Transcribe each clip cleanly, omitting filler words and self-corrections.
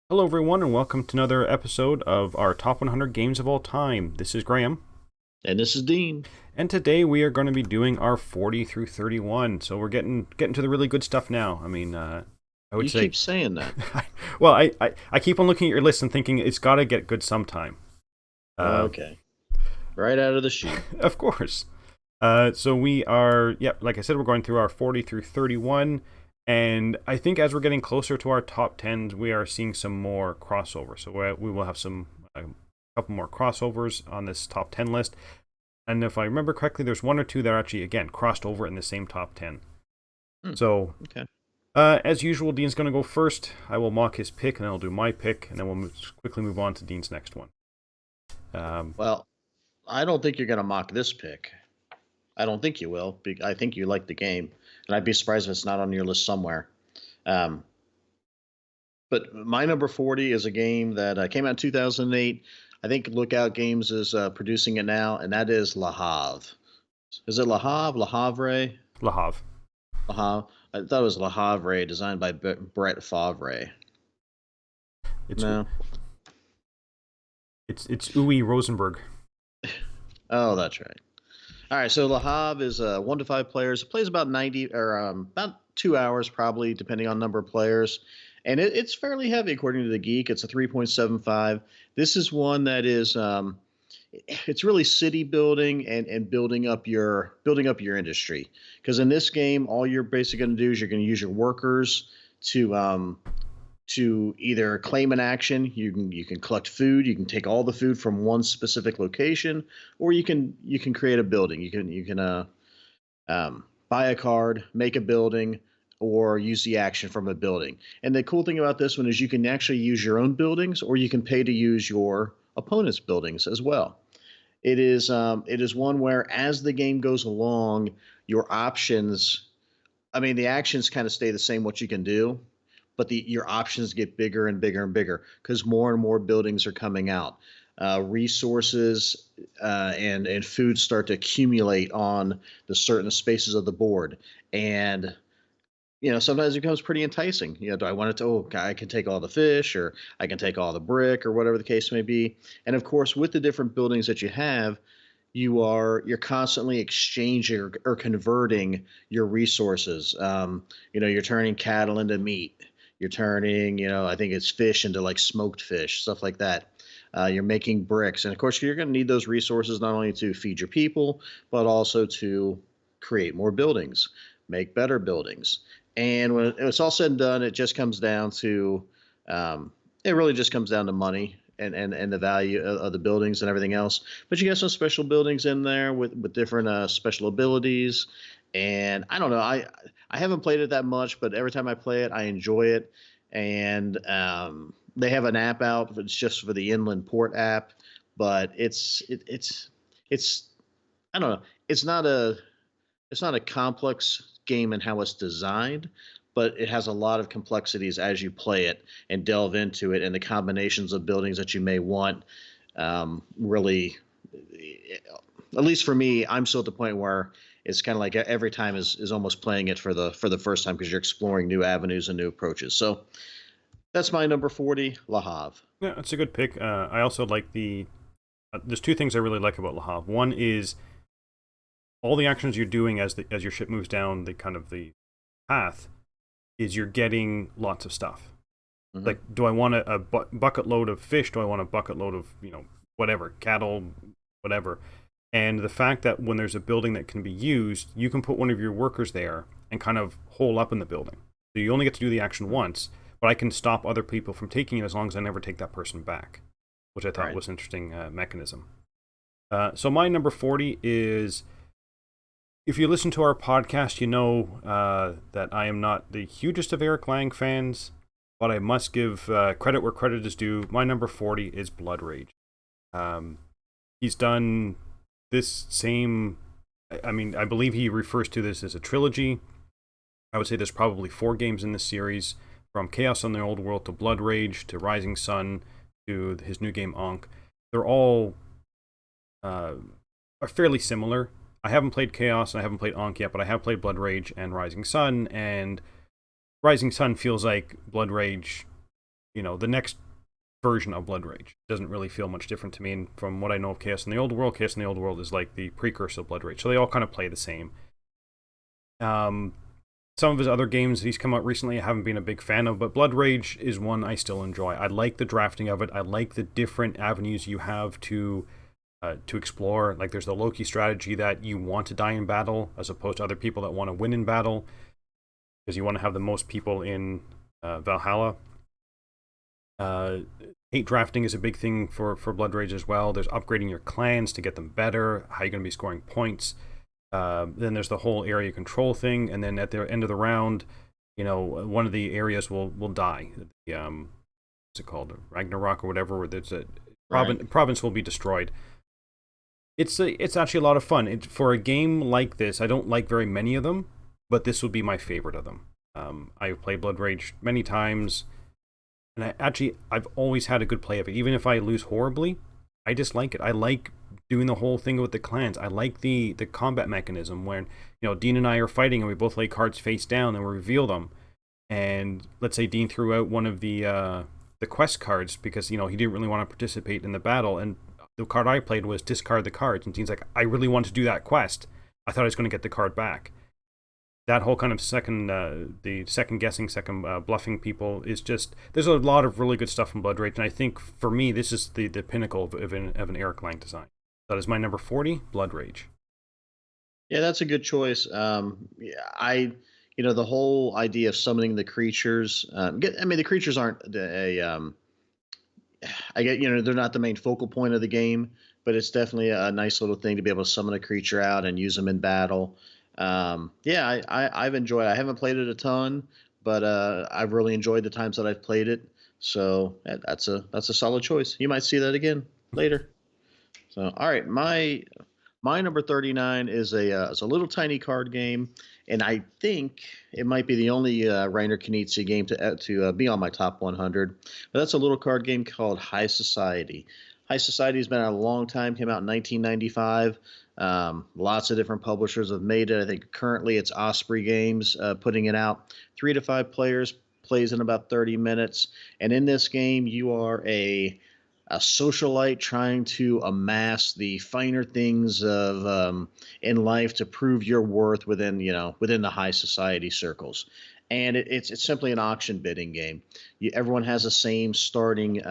Hello, everyone, and welcome to another episode of our Top 100 Games of All Time. This is Graham, And this is Dean. and today we are going to be doing our 40 through 31. So we're getting to the really good stuff now. I would You say, keep saying that. I keep on looking at your list and thinking it's got to get good sometime. Uh, Okay. Right out of the chute. of course. So we are, like I said, we're going through our 40 through 31. And I think as we're getting closer to our top 10s, we are seeing some more crossover. So we will have a couple more crossovers on this top 10 list. And if I remember correctly, there's one or two that are actually, again, crossed over in the same top 10. Hmm. So, Okay. as usual, Dean's going to go first. I will mock his pick, and then I'll do my pick, and then we'll quickly move on to Dean's next one. Well, I don't think you're going to mock this pick. I don't think you will. I think you like the game, and I'd be surprised if it's not on your list somewhere. Um, but my number 40 is a game that came out in 2008. I think Lookout Games is producing it now, and that is Le Havre. Is it Le Havre? Le Havre? Le Havre. Le Havre? I thought it was Le Havre, designed by Brett Favre. It's No. it's Uwe Rosenberg. Oh, that's right. All right, so Le Havre is 1 to 5 players. It plays about 90 or about 2 hours, probably, depending on number of players. And it's fairly heavy, according to the Geek. It's a 3.75. This is one that is it's really city building and building up your industry. Because in this game, all you're basically going to do is you're going to use your workers to either claim an action. You can collect food. You can take all the food from one specific location, or you can create a building. You can buy a card, make a building, or use the action from a building. And the cool thing about this one is you can actually use your own buildings, or you can pay to use your opponent's buildings as well. It is one where as the game goes along, your options. I mean, the actions kind of stay the same. What you can do, but your options get bigger and bigger and bigger because more and more buildings are coming out. Resources and food start to accumulate on the certain spaces of the board, and sometimes it becomes pretty enticing. Do I want to? Oh, okay, I can take all the fish, or I can take all the brick, or whatever the case may be. And of course, with the different buildings that you have, you're constantly exchanging or converting your resources. You're turning cattle into meat. You're turning, I think it's fish into like smoked fish, stuff like that. You're making bricks, and of course, you're going to need those resources not only to feed your people, but also to create more buildings, make better buildings. And when it's all said and done, it really just comes down to money and the value of the buildings and everything else. But you got some special buildings in there with different special abilities. And I don't know, I haven't played it that much, but every time I play it, I enjoy it. And they have an app out. It's just for the Inland Port app, but it's I don't know. It's not a complex game in how it's designed, but it has a lot of complexities as you play it and delve into it, and the combinations of buildings that you may want. Really, at least for me, I'm still at the point where it's kind of like every time is almost playing it for the first time because you're exploring new avenues and new approaches. So that's my number 40, La Havre. Yeah, it's a good pick. I also like there's two things I really like about Le Havre. One is all the actions you're doing as your ship moves down the path is you're getting lots of stuff. Mm-hmm. Like, do I want a bucket load of fish? Do I want a bucket load of whatever, cattle, whatever? And the fact that when there's a building that can be used, you can put one of your workers there and kind of hole up in the building. So you only get to do the action once, but I can stop other people from taking it as long as I never take that person back, which I thought Right. was an interesting mechanism. So my number 40 is, if you listen to our podcast, you know that I am not the hugest of Eric Lang fans, but I must give credit where credit is due. My number 40 is Blood Rage. He's done this same, I believe he refers to this as a trilogy. I would say there's probably 4 games in this series, from Chaos on the Old World to Blood Rage to Rising Sun to his new game Ankh. They're all are fairly similar. I haven't played Chaos and I haven't played Ankh yet, but I have played Blood Rage and Rising Sun, and Rising Sun feels like Blood Rage, the next version of Blood Rage. It doesn't really feel much different to me. And from what I know of Chaos in the Old World, Chaos in the Old World is like the precursor of Blood Rage. So they all kind of play the same. Some of his other games he's come out recently I haven't been a big fan of, but Blood Rage is one I still enjoy. I like the drafting of it. I like the different avenues you have to explore. Like there's the Loki strategy that you want to die in battle as opposed to other people that want to win in battle because you want to have the most people in Valhalla. Hate drafting is a big thing for Blood Rage as well. There's upgrading your clans to get them better, how you're going to be scoring points. Then there's the whole area control thing, and then at the end of the round, one of the areas will die. What's it called, Ragnarok or whatever, where there's a province will be destroyed. It's actually a lot of fun. For a game like this, I don't like very many of them, but this would be my favorite of them. I've played Blood Rage many times, and I've always had a good play of it. Even if I lose horribly, I just like it. I like doing the whole thing with the clans. I like the combat mechanism when Dean and I are fighting and we both lay cards face down and we reveal them. And let's say Dean threw out one of the quest cards because he didn't really want to participate in the battle, and the card I played was discard the cards. And Dean's like, I really want to do that quest. I thought I was going to get the card back. That whole kind of second guessing, bluffing people is just, there's a lot of really good stuff in Blood Rage, and I think for me this is the pinnacle of an Eric Lang design. That is my number 40, Blood Rage. Yeah, that's a good choice. The whole idea of summoning the creatures. The creatures aren't I get, they're not the main focal point of the game, but it's definitely a nice little thing to be able to summon a creature out and use them in battle. I've enjoyed it. I haven't played it a ton, but I've really enjoyed the times that I've played it. So that's a solid choice. You might see that again later. So all right, my number 39 is a little tiny card game, and I think it might be the only Reiner Knizia game to be on my top 100. But that's a little card game called High Society. High Society has been out a long time. Came out in 1995. Lots of different publishers have made it. I think currently it's Osprey Games putting it out. 3 to 5 players, plays in about 30 minutes. And in this game, you are a socialite trying to amass the finer things of in life to prove your worth within the high society circles. And it's simply an auction bidding game. Everyone has the same starting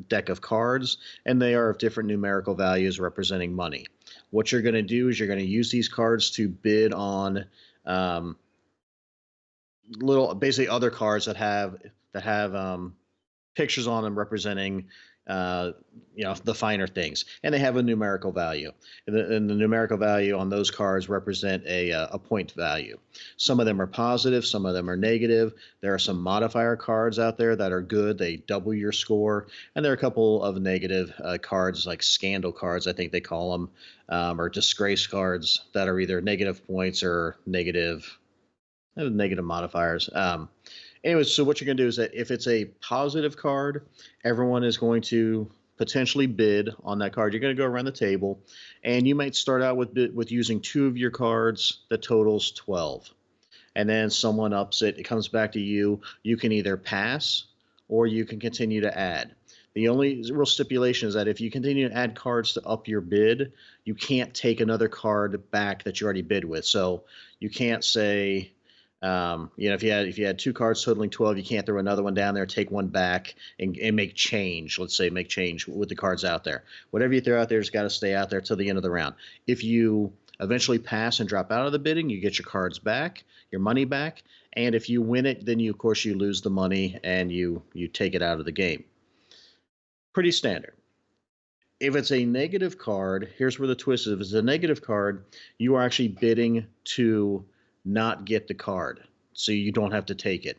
deck of cards, and they are of different numerical values representing money. What you're going to do is you're going to use these cards to bid on basically other cards that have pictures on them representing the finer things, and they have a numerical value, and the numerical value on those cards represent a point value. Some of them are positive, some of them are negative. There are some modifier cards out there that are good, they double your score, and there are a couple of negative cards, like scandal cards I think they call them, or disgrace cards, that are either negative points or negative modifiers. Anyways, so what you're going to do is that if it's a positive card, everyone is going to potentially bid on that card. You're going to go around the table, and you might start out with using 2 of your cards that totals 12. And then someone ups it. It comes back to you. You can either pass or you can continue to add. The only real stipulation is that if you continue to add cards to up your bid, you can't take another card back that you already bid with. So you can't say, if you had 2 cards totaling 12, you can't throw another one down there, take one back, and make change. Let's say make change with the cards out there. Whatever you throw out there has got to stay out there till the end of the round. If you eventually pass and drop out of the bidding, you get your cards back, your money back, and if you win it, then of course you lose the money and you take it out of the game. Pretty standard. If it's a negative card, here's where the twist is. If it's a negative card, you are actually bidding to not get the card, so you don't have to take it.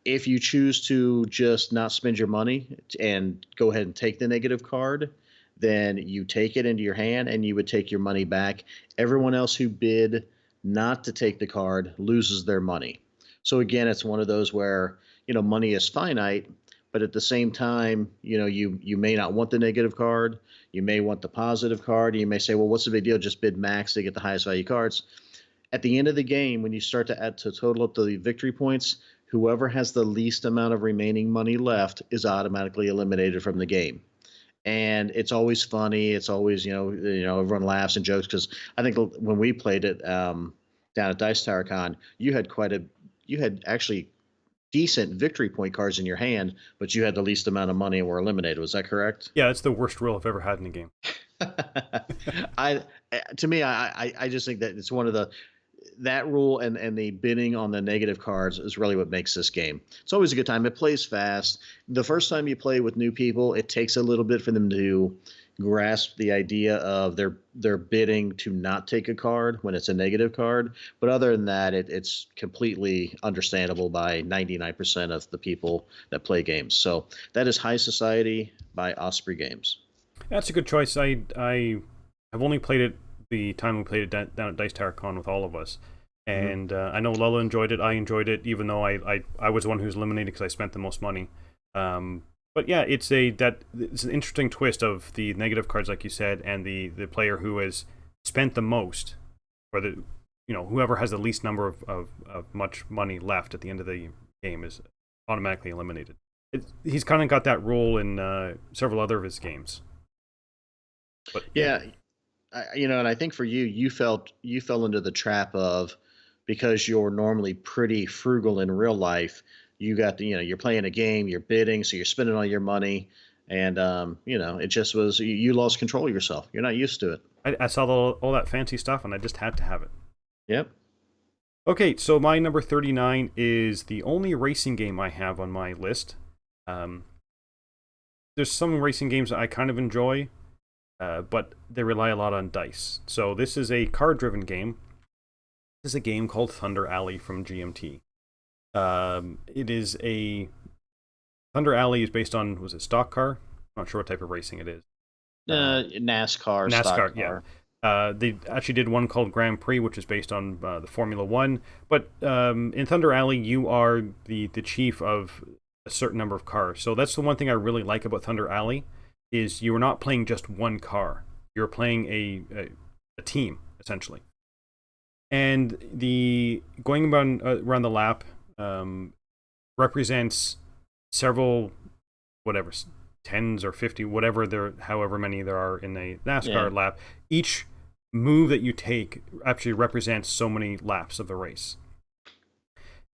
If you choose to just not spend your money and go ahead and take the negative card, then you take it into your hand and you would take your money back. Everyone else who bid not to take the card loses their money. So again, it's one of those where money is finite, but at the same time, you may not want the negative card, you may want the positive card, and you may say, well, what's the big deal? Just bid max to get the highest value cards. At the end of the game, when you start to total up the victory points, whoever has the least amount of remaining money left is automatically eliminated from the game. And it's always funny. It's always, everyone laughs and jokes because I think when we played it down at Dice Tower Con, you had actually decent victory point cards in your hand, but you had the least amount of money and were eliminated. Was that correct? Yeah, it's the worst rule I've ever had in a game. I to me, I just think that it's one of that rule and the bidding on the negative cards is really what makes this game. It's always a good time. It plays fast. The first time you play with new people, it takes a little bit for them to grasp the idea of their bidding to not take a card when it's a negative card. But other than that, it's completely understandable by 99% of the people that play games. So that is High Society by Osprey Games. That's a good choice. I have only played it the time we played it down at Dice Tower Con with all of us. And I know Lella enjoyed it. I enjoyed it, even though I was the one who was eliminated because I spent the most money. But yeah, it's an interesting twist of the negative cards, like you said, and the player who has spent the most, or whoever has the least number of much money left at the end of the game is automatically eliminated. He's kind of got that role in several other of his games. But yeah. And I think for you fell into the trap of, because you're normally pretty frugal in real life, you're playing a game, you're bidding, so you're spending all your money, and it just was, you lost control of yourself. You're not used to it. I saw all that fancy stuff, and I just had to have it. Yep. Okay, so my number 39 is the only racing game I have on my list. There's some racing games that I kind of enjoy, but they rely a lot on dice. So this is a card-driven game. This is a game called Thunder Alley from GMT. Thunder Alley is based on, was it stock car? I'm not sure what type of racing it is. NASCAR. NASCAR, yeah. They actually did one called Grand Prix, which is based on the Formula One. But in Thunder Alley, you are the chief of a certain number of cars. So that's the one thing I really like about Thunder Alley, is you are not playing just one car. You're playing a team, essentially. And the going around the lap represents several, whatever, 10s or 50, however many there are in a NASCAR lap. Each move that you take actually represents so many laps of the race.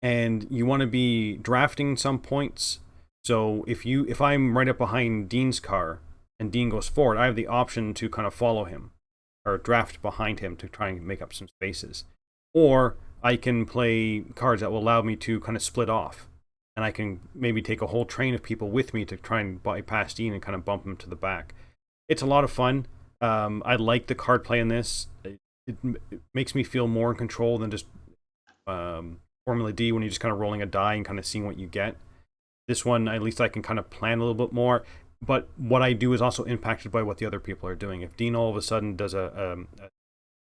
And you want to be drafting some points. So if I'm right up behind Dean's car and Dean goes forward, I have the option to kind of follow him or draft behind him to try and make up some spaces. Or I can play cards that will allow me to kind of split off. And I can maybe take a whole train of people with me to try and bypass Dean and kind of bump him to the back. It's a lot of fun. I like the card play in this. It makes me feel more in control than just Formula D, when you're just kind of rolling a die and kind of seeing what you get. This one, at least I can kind of plan a little bit more. But what I do is also impacted by what the other people are doing. If Dean all of a sudden does a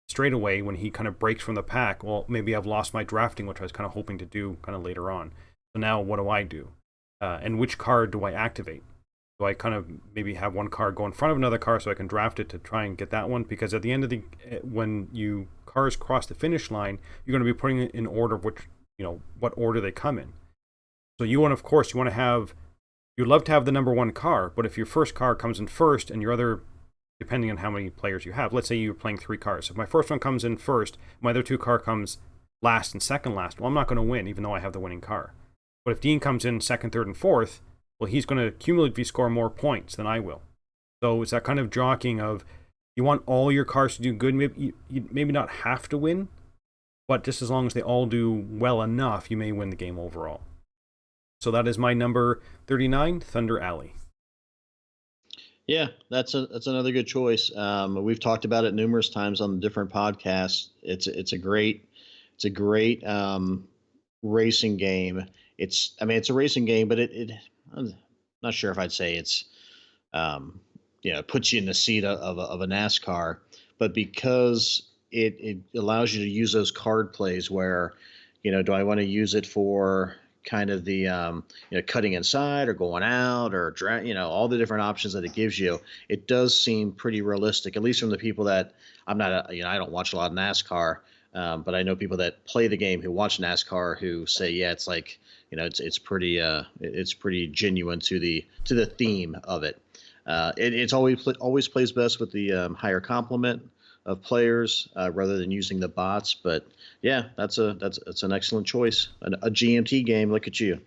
straightaway when he kind of breaks from the pack, well, maybe I've lost my drafting, which I was kind of hoping to do kind of later on. So now what do? And which card do I activate? Do I kind of maybe have one card go in front of another car so I can draft it to try and get that one? Because at the end of when you cars cross the finish line, you're going to be putting it in order of what order they come in. So you'd love to have the number one car, but if your first car comes in first and your other, depending on how many players you have, let's say you're playing 3 cars. So if my first one comes in first, my other 2 car comes last and second last, well, I'm not going to win, even though I have the winning car. But if Dean comes in second, third, and fourth, well, he's going to cumulatively score more points than I will. So it's that kind of jockeying of, you want all your cars to do good. Maybe you maybe not have to win, but just as long as they all do well enough, you may win the game overall. So that is my number 39, Thunder Alley. Yeah, that's another good choice. We've talked about it numerous times on the different podcasts. It's a great racing game. It's a racing game, but I'm not sure if I'd say it's puts you in the seat of a NASCAR, but because it allows you to use those card plays where, do I want to use it for kind of the cutting inside or going out or all the different options that it gives you. It does seem pretty realistic, at least from the people that I don't watch a lot of NASCAR, but I know people that play the game who watch NASCAR who say, yeah, it's like it's pretty genuine to the theme of it. It's always plays best with the higher complement of players rather than using the bots. But yeah, that's an excellent choice. A GMT game. Look at you.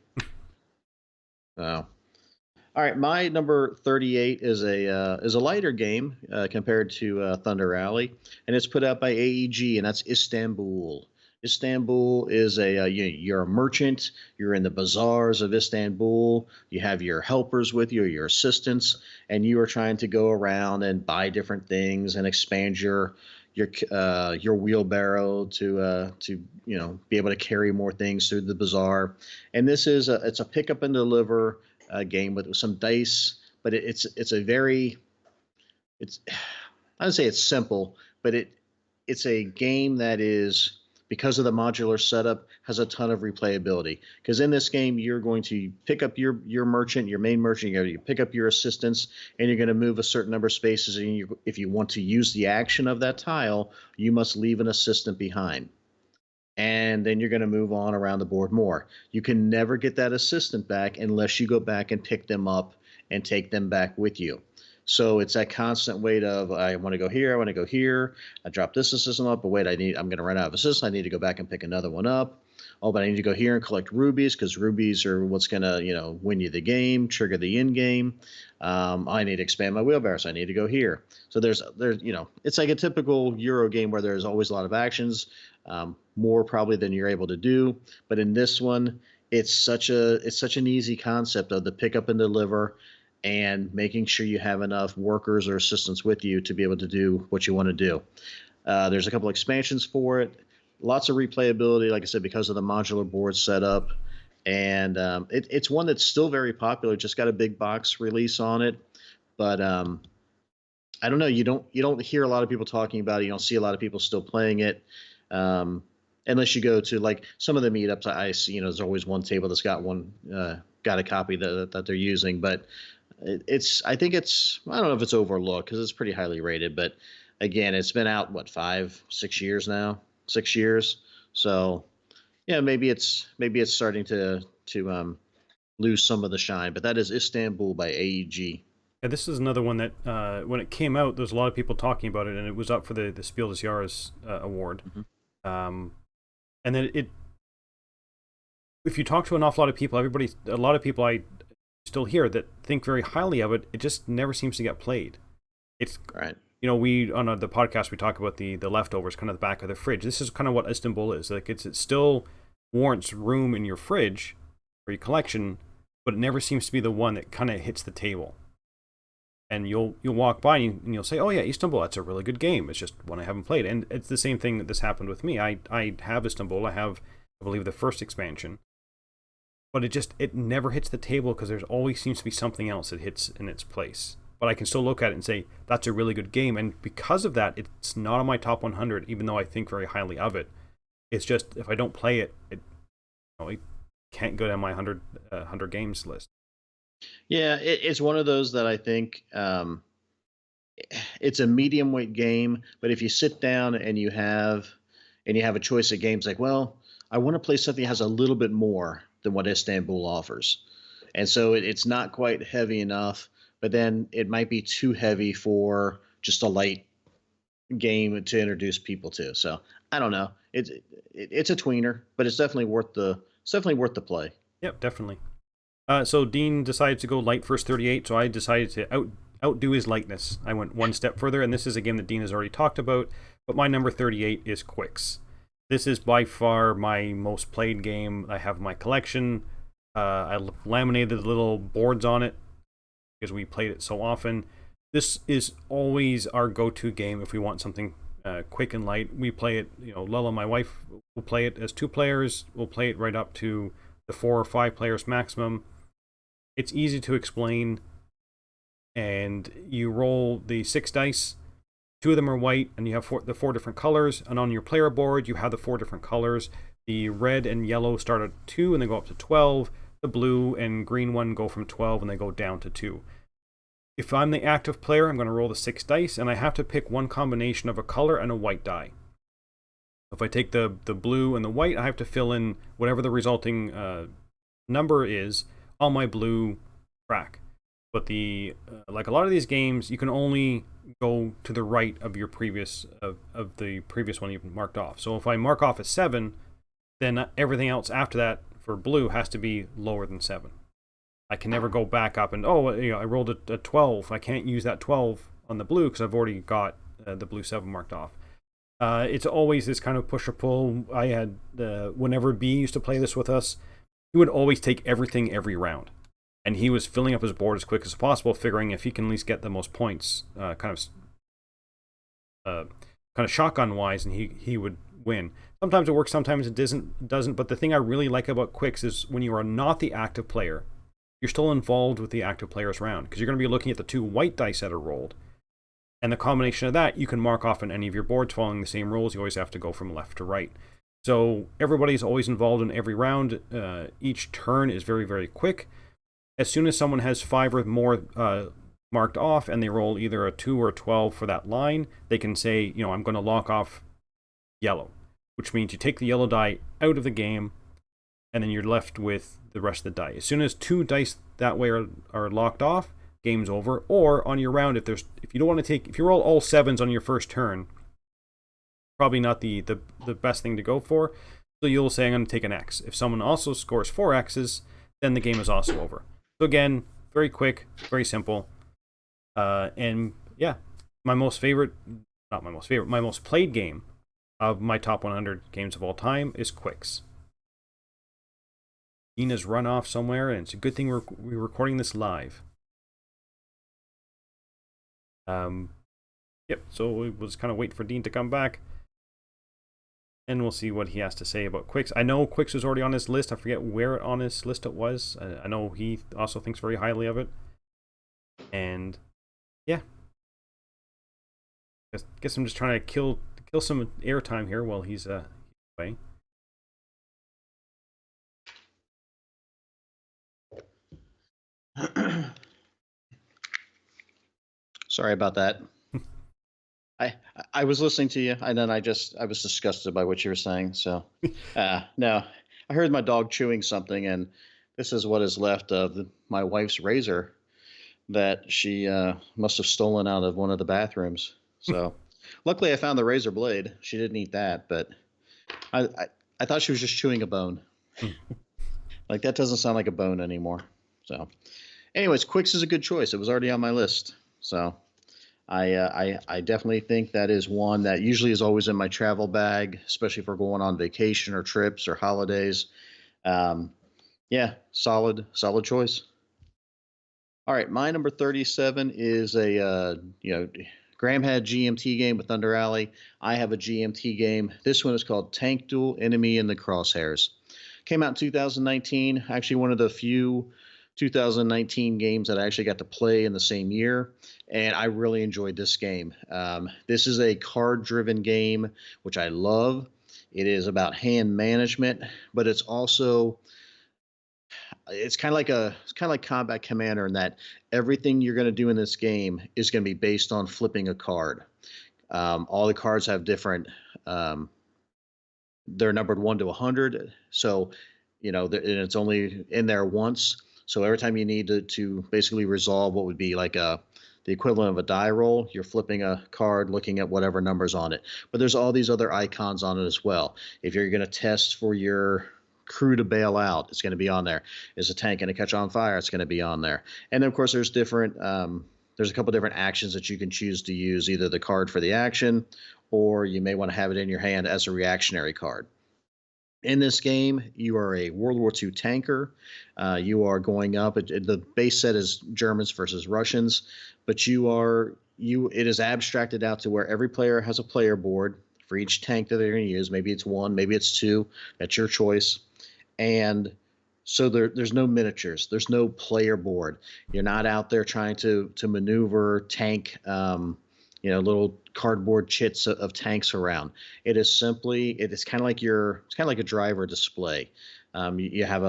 All right, my number 38 is a lighter game compared to Thunder Alley, and it's put out by AEG, and that's Istanbul. Istanbul is you're a merchant. You're in the bazaars of Istanbul. You have your helpers with you, your assistants, and you are trying to go around and buy different things and expand your wheelbarrow to be able to carry more things through the bazaar. And it's a pick up and deliver game with some dice, but it's a very it's I would say it's simple, but it's a game that is, because of the modular setup, has a ton of replayability. Because in this game, you're going to pick up your merchant, your main merchant, you pick up your assistants, and you're going to move a certain number of spaces. And if you want to use the action of that tile, you must leave an assistant behind. And then you're going to move on around the board more. You can never get that assistant back unless you go back and pick them up and take them back with you. So it's that constant wait of, I want to go here, I want to go here. I drop this assistant up, but wait, I'm going to run out of assistants. I need to go back and pick another one up. Oh, but I need to go here and collect rubies, because rubies are what's going to, win you the game, trigger the end game. I need to expand my wheelbarrow, so I need to go here. So there's, it's like a typical Euro game where there's always a lot of actions, more probably than you're able to do. But in this one, it's such an easy concept of the pick up and deliver, and making sure you have enough workers or assistants with you to be able to do what you want to do. There's a couple expansions for it. Lots of replayability, like I said, because of the modular board setup. And it's one that's still very popular. Just got a big box release on it. But I don't know. You don't hear a lot of people talking about it. You don't see a lot of people still playing it. Unless you go to like some of the meetups, I see, there's always one table that's got a copy that they're using. But I don't know if it's overlooked because it's pretty highly rated. But again, it's been out, what, 5-6 years now? 6 years. So yeah, maybe it's starting to lose some of the shine. But that is Istanbul by AEG. Yeah, this is another one that when it came out, there's a lot of people talking about it, and it was up for the Spiel des Jahres award. Mm-hmm. And then if you talk to an awful lot of people, a lot of people I still hear that think very highly of it, it just never seems to get played. It's right. We on the podcast we talk about the leftovers, kind of the back of the fridge. This is kind of what Istanbul is. Like it still warrants room in your fridge or your collection, but it never seems to be the one that kind of hits the table. And you'll walk by and you'll say, "Oh yeah, Istanbul, that's a really good game. It's just one I haven't played." And it's the same thing that this happened with me. I have Istanbul. I have, I believe, the first expansion, but it never hits the table because there's always seems to be something else that hits in its place. But I can still look at it and say that's a really good game, and because of that, it's not on my top 100, even though I think very highly of it. It's just if I don't play it, it can't go down my 100 games list. Yeah, it's one of those that I think it's a medium weight game, but if you sit down and you have a choice of games, like, well, I want to play something that has a little bit more than what Istanbul offers, and so it's not quite heavy enough, but then it might be too heavy for just a light game to introduce people to. So I don't know. It's a tweener, but it's definitely worth the play. Yep, definitely. So Dean decided to go light first 38, so I decided to outdo his lightness. I went one step further, and this is a game that Dean has already talked about, but my number 38 is Quicks. This is by far my most played game. I have my collection. I laminated the little boards on it because we played it so often. This is always our go-to game if we want something quick and light. We play it, Lella, my wife, will play it as 2 players. We'll play it right up to the 4 or 5 players maximum. It's easy to explain, and you roll the 6 dice. 2 of them are white, and you have the 4 different colors, and on your player board you have the 4 different colors. The red and yellow start at 2 and they go up to 12. The blue and green one go from 12 and they go down to 2. If I'm the active player, I'm going to roll the 6 dice, and I have to pick one combination of a color and a white die. If I take the blue and the white, I have to fill in whatever the resulting number is on my blue track. But the like a lot of these games, you can only go to the right of your previous of the previous one you've marked off. So if I mark off a 7, then everything else after that for blue has to be lower than 7. I can never go back up and I rolled a 12. I can't use that 12 on the blue because I've already got the blue 7 marked off. It's always this kind of push or pull. I had whenever B used to play this with us, he would always take everything every round, and he was filling up his board as quick as possible, figuring if he can at least get the most points, kind of shotgun wise, and he would win. Sometimes it works, sometimes it doesn't. But the thing I really like about Quicks is when you are not the active player, you're still involved with the active player's round because you're going to be looking at the 2 white dice that are rolled. And the combination of that, you can mark off on any of your boards following the same rules. You always have to go from left to right. So everybody's always involved in every round. Each turn is very, very quick. As soon as someone has 5 or more marked off and they roll either a 2 or a 12 for that line, they can say, I'm going to lock off yellow, which means you take the yellow die out of the game and then you're left with the rest of the die. As soon as 2 dice that way are locked off, game's over. Or on your round, if you don't want to if you roll all 7s on your first turn, probably not the best thing to go for. So you'll say, I'm going to take an X. If someone also scores 4 X's, then the game is also over. So again, very quick, very simple. And yeah, my most played game of my top 100 games of all time is Quicks. Nina's run off somewhere, and it's a good thing we're recording this live. Yep, so we'll just kind of wait for Dean to come back. And we'll see what he has to say about Quicks. I know Quicks was already on his list. I forget where on his list it was. I know he also thinks very highly of it. And yeah. Guess I'm just trying to kill some airtime here while he's away. Sorry about that. I was listening to you, and then I was disgusted by what you were saying. So, no, I heard my dog chewing something, and this is what is left of my wife's razor that she must have stolen out of one of the bathrooms. So, luckily, I found the razor blade. She didn't eat that, but I thought she was just chewing a bone. Like that doesn't sound like a bone anymore. So, anyways, Quicks is a good choice. It was already on my list, so. I definitely think that is one that usually is always in my travel bag, especially if we're going on vacation or trips or holidays. Yeah, solid choice. All right, my number 37 is Graeme had GMT game with Thunder Alley. I have a GMT game. This one is called Tank Duel Enemy in the Crosshairs. Came out in 2019. Actually, one of the few 2019 games that I actually got to play in the same year, and I really enjoyed this game. This is a card-driven game, which I love. It is about hand management, but it's also it's kind of like Combat Commander in that everything you're going to do in this game is going to be based on flipping a card. All the cards have different. They're numbered 1 to 100, so and it's only in there once. So every time you need to basically resolve what would be like the equivalent of a die roll, you're flipping a card, looking at whatever numbers on it. But there's all these other icons on it as well. If you're going to test for your crew to bail out, it's going to be on there. Is a tank going to catch on fire? It's going to be on there. And then, of course, there's there's a couple different actions that you can choose to use, either the card for the action, or you may want to have it in your hand as a reactionary card. In this game, you are a World War II tanker. You are going up. The base set is Germans versus Russians, but it is abstracted out to where every player has a player board for each tank that they're going to use. Maybe it's 1, maybe it's 2. That's your choice. And so there's no miniatures. There's no player board. You're not out there trying to maneuver tank. Little cardboard chits of tanks around. It is kind of like a driver display. You have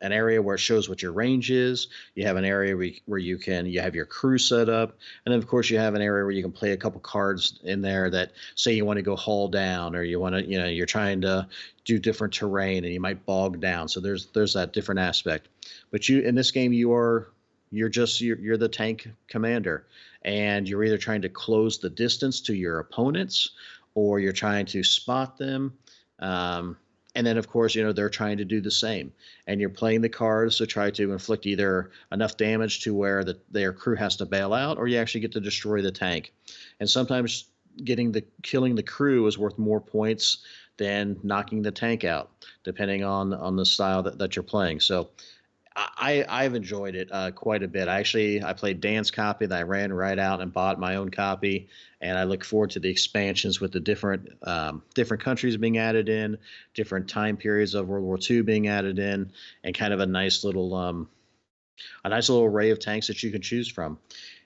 an area where it shows what your range is. You have an area where you have your crew set up, and then of course you have an area where you can play a couple cards in there that say you want to go haul down, or you want to, you're trying to do different terrain and you might bog down. So there's that different aspect. But you in this game you're the tank commander, and you're either trying to close the distance to your opponents or you're trying to spot them. And then, of course, they're trying to do the same. And you're playing the cards to try to inflict either enough damage to where their crew has to bail out, or you actually get to destroy the tank. And sometimes killing the crew is worth more points than knocking the tank out, depending on the style that you're playing. So I've enjoyed it quite a bit. I played Dan's copy, then I ran right out and bought my own copy, and I look forward to the expansions with the different countries being added in, different time periods of World War II being added in, and kind of a nice little array of tanks that you can choose from.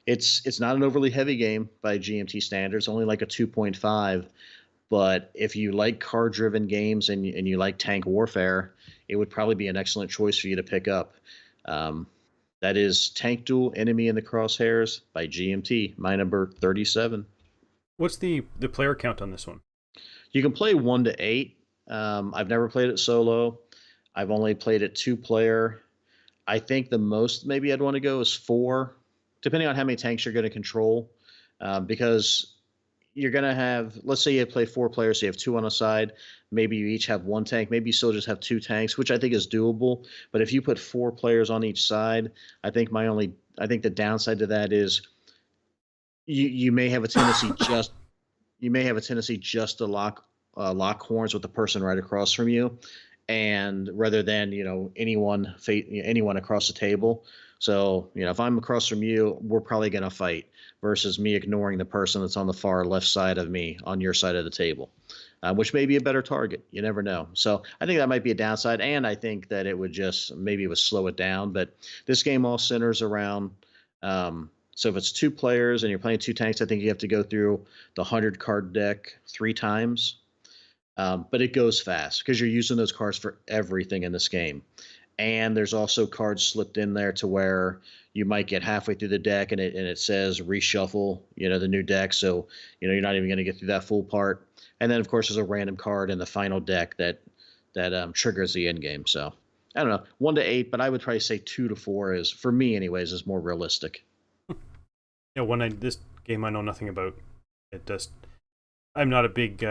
It's not an overly heavy game by GMT standards, only like a 2.5. But if you like card-driven games and you like tank warfare, it would probably be an excellent choice for you to pick up. Um, that is Tank Duel Enemy in the Crosshairs by GMT, my number 37. What's the player count on this one? You can play 1 to 8. I've never played it solo. I've only played it 2-player. I think the most maybe I'd want to go is 4, depending on how many tanks you're going to control. Because you're going to have, let's say you play 4 players, so you have 2 on a side. Maybe you each have 1 tank. Maybe you still just have 2 tanks, which I think is doable. But if you put 4 players on each side, I think the downside to that is you may have a tendency just to lock horns with the person right across from you, and rather than anyone across the table. So if I'm across from you, we're probably going to fight versus me ignoring the person that's on the far left side of me on your side of the table, which may be a better target. You never know. So I think that might be a downside, and I think that it would slow it down. But this game all centers around. So if it's 2 players and you're playing 2 tanks, I think you have to go through the 100-card deck 3 times. But it goes fast because you're using those cards for everything in this game. And there's also cards slipped in there to where you might get halfway through the deck and it says reshuffle, the new deck. So, you're not even going to get through that full part. And then, of course, there's a random card in the final deck that triggers the end game. So, I don't know, 1 to 8, but I would probably say 2 to 4 is, for me anyways, is more realistic. Yeah, this game I know nothing about. I'm not a big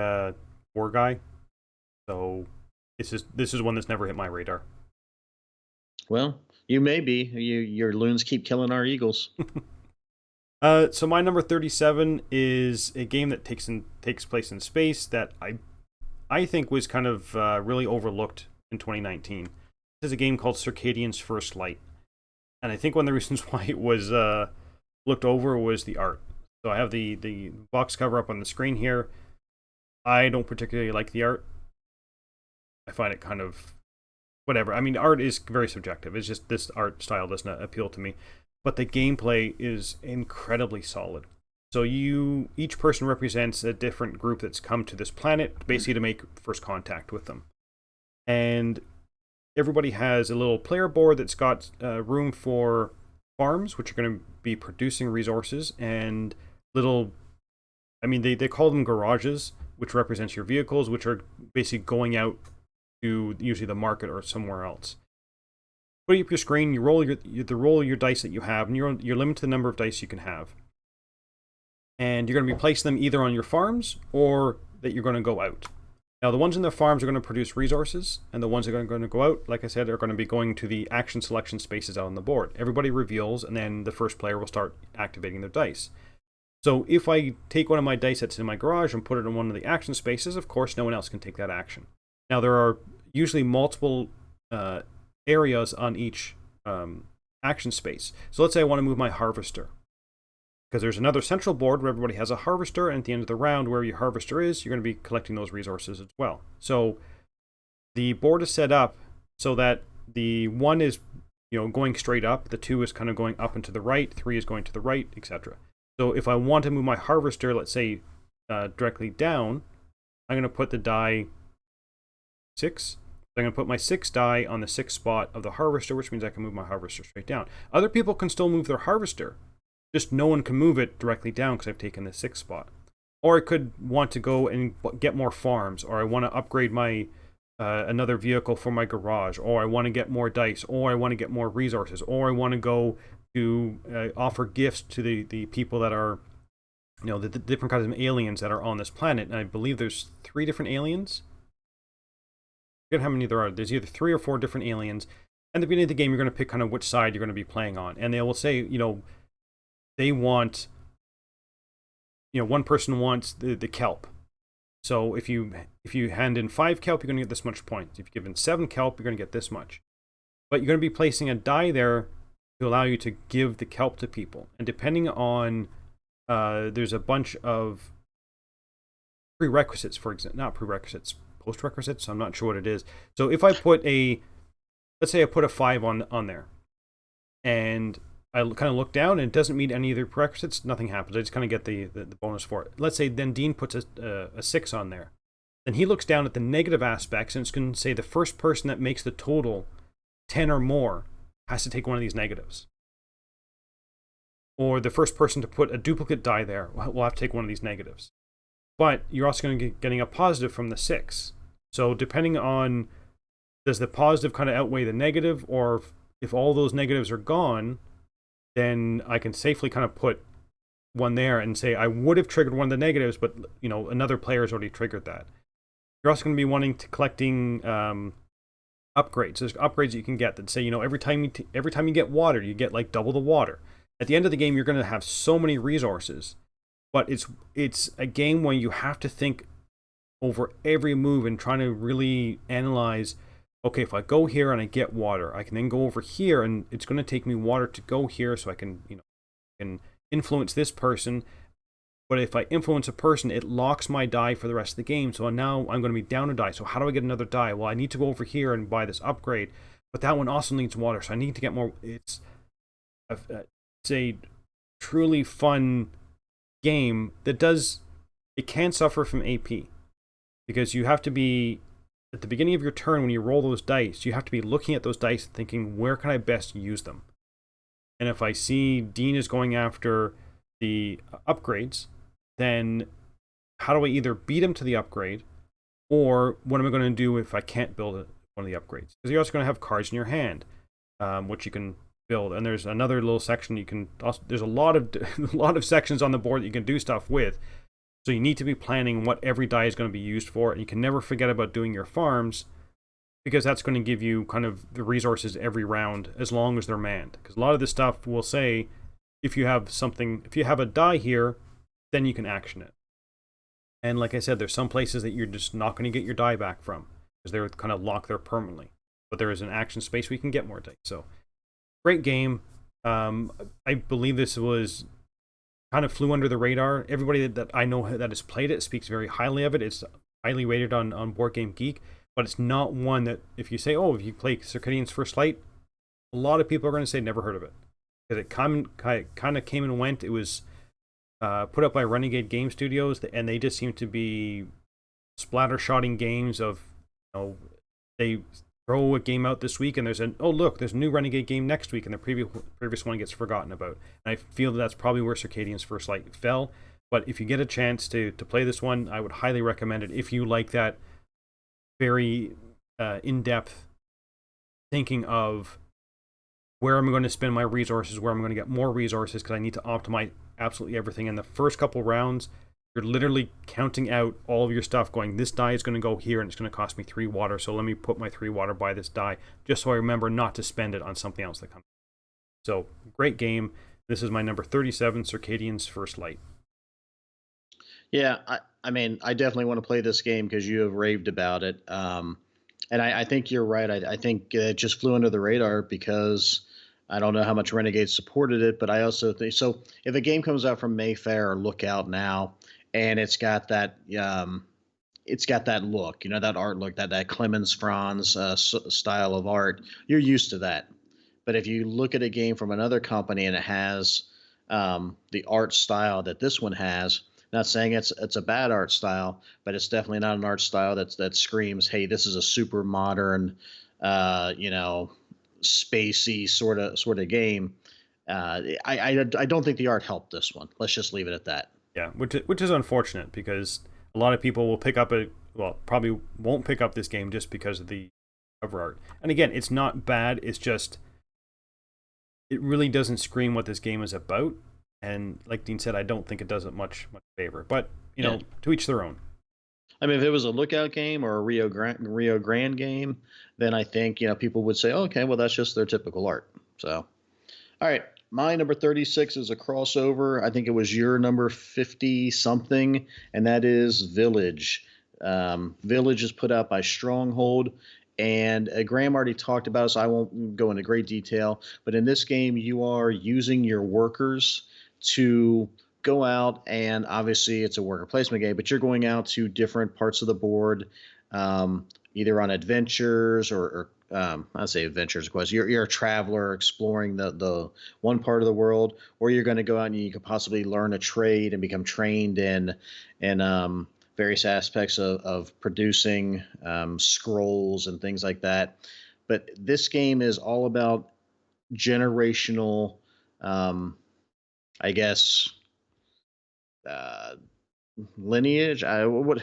war guy, so this is one that's never hit my radar. Well, you may be. Your loons keep killing our eagles. So my number 37 is a game that takes place in space that I think was kind of really overlooked in 2019. This is a game called Circadian's First Light, and I think one of the reasons why it was looked over was the art. So I have the box cover up on the screen here. I don't particularly like the art. I find it kind of whatever. I mean, art is very subjective. It's just this art style does not appeal to me. But the gameplay is incredibly solid. So each person represents a different group that's come to this planet, basically to make first contact with them. And everybody has a little player board that's got room for farms, which are going to be producing resources, and they call them garages, which represents your vehicles, which are basically going out to usually the market or somewhere else. Put up your screen, you roll your dice that you have, and you're limited to the number of dice you can have. And you're going to be placing them either on your farms or that you're going to go out. Now, the ones in the farms are going to produce resources, and the ones that are going to go out, like I said, are going to be going to the action selection spaces out on the board. Everybody reveals, and then the first player will start activating their dice. So if I take one of my dice that's in my garage and put it in one of the action spaces, of course, no one else can take that action. Now, there are usually multiple areas on each action space. So let's say I want to move my harvester, because there's another central board where everybody has a harvester, and at the end of the round, where your harvester is, you're going to be collecting those resources as well. So the board is set up so that the 1 is going straight up, the 2 is kind of going up and to the right, 3 is going to the right, etc. So if I want to move my harvester, let's say directly down, I'm going to put the die 6 So I'm going to put my 6 die on the 6th spot of the harvester, which means I can move my harvester straight down. Other people can still move their harvester, just no one can move it directly down because I've taken the 6th spot. Or I could want to go and get more farms, or I want to upgrade my another vehicle for my garage, or I want to get more dice, or I want to get more resources, or I want to go to offer gifts to the people that are, the different kinds of aliens that are on this planet. And I believe there's 3 different aliens. I forget how many there are. There's either 3 or 4 different aliens. And at the beginning of the game, you're going to pick kind of which side you're going to be playing on. And they will say, they want, one person wants the kelp. So if you hand in 5 kelp, you're going to get this much points. If you give in 7 kelp, you're going to get this much. But you're going to be placing a die there to allow you to give the kelp to people. And depending on, there's a bunch of prerequisites, for example, not prerequisites, post-requisites, I'm not sure what it is. So if I put let's say I put a 5 on there, and I kind of look down and it doesn't meet any of the prerequisites, nothing happens. I just kind of get the bonus for it. Let's say then Dean puts a 6 on there. Then he looks down at the negative aspects, and it's going to say the first person that makes the total 10 or more has to take one of these negatives. Or the first person to put a duplicate die there will have to take one of these negatives. But you're also going to get getting a positive from the 6. So depending on, does the positive kind of outweigh the negative, or if all those negatives are gone, then I can safely kind of put one there and say I would have triggered one of the negatives, but another player has already triggered that. You're also going to be wanting to collecting upgrades. There's upgrades that you can get that say, every time you get water, you get like double the water. At the end of the game, you're going to have so many resources, but it's a game where you have to think over every move and trying to really analyze. Okay, if I go here and I get water, I can then go over here, and it's going to take me water to go here, so I can, can influence this person. But if I influence a person, it locks my die for the rest of the game. So now I'm going to be down a die. So how do I get another die? Well, I need to go over here and buy this upgrade, but that one also needs water, so I need to get more. It's a truly fun game that it can suffer from AP, because you have to be, at the beginning of your turn, when you roll those dice, you have to be looking at those dice and thinking, where can I best use them? And if I see Dean is going after the upgrades, then how do I either beat him to the upgrade, or what am I going to do if I can't build one of the upgrades? Because you're also going to have cards in your hand, which you can build. And there's another little section you can also, there's a lot of sections on the board that you can do stuff with. So you need to be planning what every die is going to be used for, and you can never forget about doing your farms, because that's going to give you kind of the resources every round as long as they're manned. Because a lot of this stuff will say, if you have a die here, then you can action it. And like I said, there's some places that you're just not going to get your die back from, because they're kind of locked there permanently. But there is an action space where you can get more dice. So, great game. I believe this was kind of flew under the radar. Everybody that I know that has played it speaks very highly of it. It's highly rated on Board Game Geek, but it's not one that, if you say, if you play Circadian's First Light, a lot of people are going to say never heard of it, because it kind of came and went. It was put up by Renegade Game Studios, and they just seem to be splatter-shotting games of, they throw a game out this week, and there's a new Renegade game next week, and the previous one gets forgotten about. And I feel that's probably where Circadian's First Light fell. But if you get a chance to play this one, I would highly recommend it if you like that very in-depth thinking of, where am I going to spend my resources, where I'm going to get more resources, because I need to optimize absolutely everything. In the first couple rounds, you're literally counting out all of your stuff, going, this die is going to go here and it's going to cost me 3 water, so let me put my 3 water by this die, just so I remember not to spend it on something else that comes. So, great game. This is my number 37, Circadian's First Light. Yeah, I mean, I definitely want to play this game because you have raved about it. And I think you're right. I think it just flew under the radar because I don't know how much Renegade supported it, but I also think, so if a game comes out from Mayfair or Lookout now, and it's got that look, that art look, that Clemens Franz style of art, you're used to that. But if you look at a game from another company and it has the art style that this one has, Not saying it's a bad art style, but it's definitely not an art style that screams, "Hey, this is a super modern, you know, spacey sort of game." I don't think the art helped this one. Let's just leave it at that. Yeah, which is unfortunate because a lot of people will pick up probably won't pick up this game just because of the cover art. And again, it's not bad. It's just it really doesn't scream what this game is about. And like Dean said, I don't think it does it much favor. But Yeah. to each their own. I mean, if it was a Lookout game or a Rio Grande game, then I think people would say, oh, okay, well that's just their typical art. So, all right, my number 36 is a crossover. I think it was your number 50 something, and that is Village. Village is put out by Stronghold, and Graham already talked about it, so I won't go into great detail. But in this game, you are using your workers to go out, and obviously it's a worker placement game, but you're going out to different parts of the board, either on adventures or I say adventures, of course. You're a traveler exploring the one part of the world, or you're going to go out and you could possibly learn a trade and become trained in various aspects of producing scrolls and things like that. But this game is all about generational, um, I guess, uh, lineage. What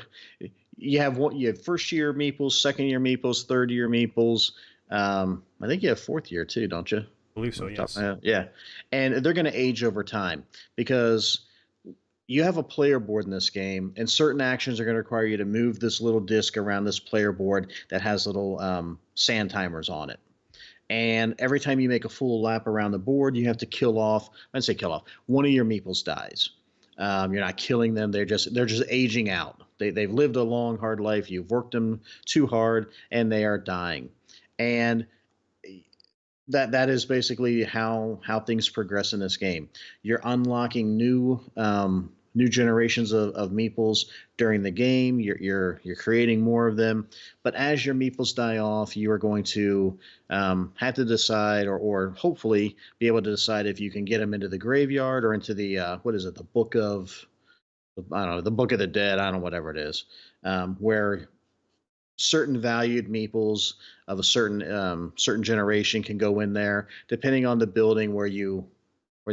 you have first year meeples, second year meeples, third year meeples. I think you have fourth year too, don't you? I believe so, yes. Yeah, and they're going to age over time because you have a player board in this game, and certain actions are going to require you to move this little disc around this player board that has little sand timers on it. And every time you make a full lap around the board, you have to kill off. I'd say kill off. One of your meeples dies. You're not killing them. They're just aging out. They've lived a long, hard life. You've worked them too hard, and they are dying. And that is basically how things progress in this game. You're unlocking new generations of meeples during the game. You're creating more of them, but as your meeples die off, you are going to have to decide, or hopefully be able to decide if you can get them into the graveyard or into the what is it, the book of I don't know, the book of the dead. I don't know, whatever it is, where certain valued meeples of a certain generation can go in there, depending on the building or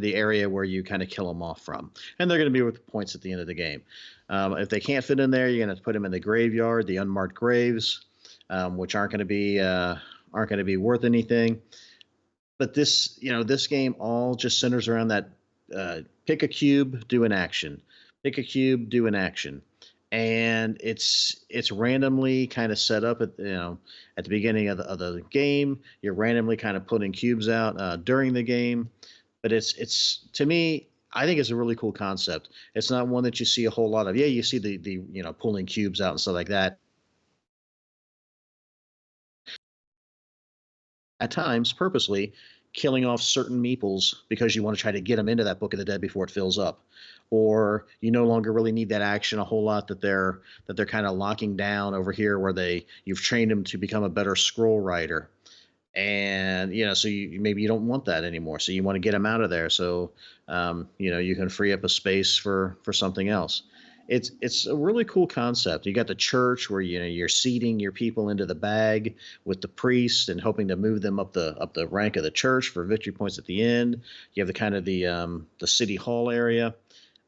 the area where you kind of kill them off from, and they're going to be with points at the end of the game. If they can't fit in there, you're going to put them in the graveyard, the unmarked graves, which aren't going to be worth anything. But this game all just centers around that: pick a cube, do an action, pick a cube, do an action, and it's randomly kind of set up at the beginning of the game. You're randomly kind of putting cubes out during the game, but it's to me. I think it's a really cool concept. It's not one that you see a whole lot of. Yeah, you see the pulling cubes out and stuff like that at times, purposely killing off certain meeples because you want to try to get them into that Book of the Dead before it fills up, or you no longer really need that action a whole lot that they're kind of locking down over here where you've trained them to become a better scroll writer, and so maybe you don't want that anymore, so you want to get them out of there so you can free up a space for something else. It's a really cool concept. You got the church where you're seating your people into the bag with the priest and hoping to move them up the rank of the church for victory points at the end. You have the kind of the city hall area.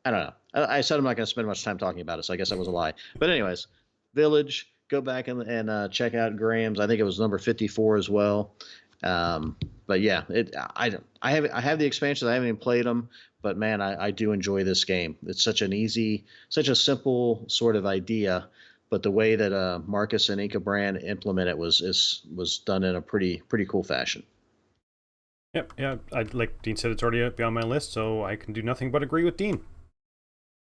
I don't know. I said I'm not going to spend much time talking about it, so I guess that was a lie. But anyways, Village. Go back and check out Graham's. I think it was number 54 as well. Um, but yeah, I have the expansions. I haven't even played them, but man, I do enjoy this game. It's such a simple sort of idea, but the way that Marcus and Inca Brand implement it was done in a pretty cool fashion. Yep, yeah. Like Dean said, it's already up on my list, so I can do nothing but agree with Dean.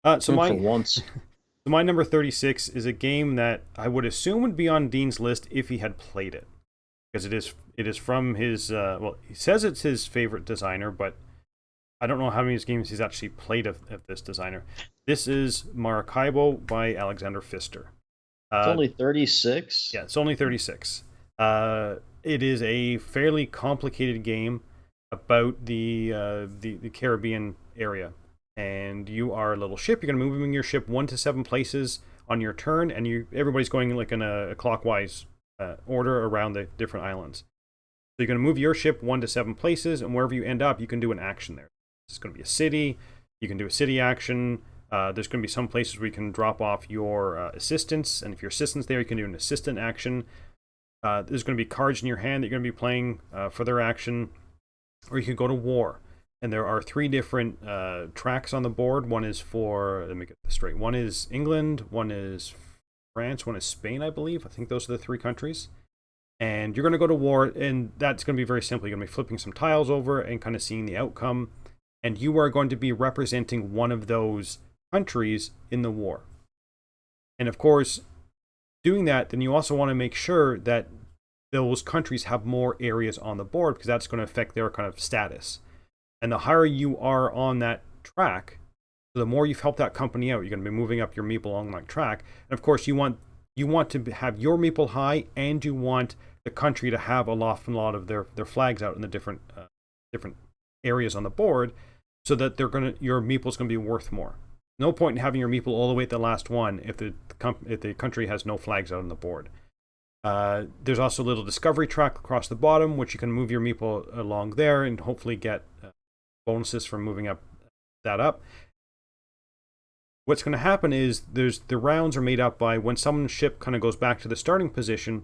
So For my once. So my number 36 is a game that I would assume would be on Dean's list if he had played it. Because it is from his, he says it's his favorite designer, but I don't know how many games he's actually played of this designer. This is Maracaibo by Alexander Pfister. It's only 36. Yeah, it's only 36. It is a fairly complicated game about the Caribbean area. and you are a little ship. You're going to be moving your ship 1 to 7 places on your turn, and everybody's going like in a clockwise order around the different islands. So you're going to move your ship 1 to 7 places, and wherever you end up, you can do an action there. It's going to be a city. You can do a city action. There's going to be some places where you can drop off your assistants, and if your assistant's there, you can do an assistant action. There's going to be cards in your hand that you're going to be playing for their action, or you can go to war. And there are 3 different tracks on the board. One is for, let me get this straight. One is England, one is France, one is Spain, I believe. I think those are the 3 countries. And you're going to go to war, and that's going to be very simple. You're going to be flipping some tiles over and kind of seeing the outcome. And you are going to be representing one of those countries in the war. And of course, doing that, then you also want to make sure that those countries have more areas on the board, because that's going to affect their kind of status. And the higher you are on that track, the more you've helped that company out. You're going to be moving up your meeple along that track. And of course, you want to have your meeple high, and you want the country to have a lot of their flags out in the different areas on the board, so that your meeple's going to be worth more. No point in having your meeple all the way at the last one if the country has no flags out on the board. There's also a little discovery track across the bottom, which you can move your meeple along there and hopefully get bonuses from moving that up. What's going to happen is the rounds are made up by when someone's ship kind of goes back to the starting position,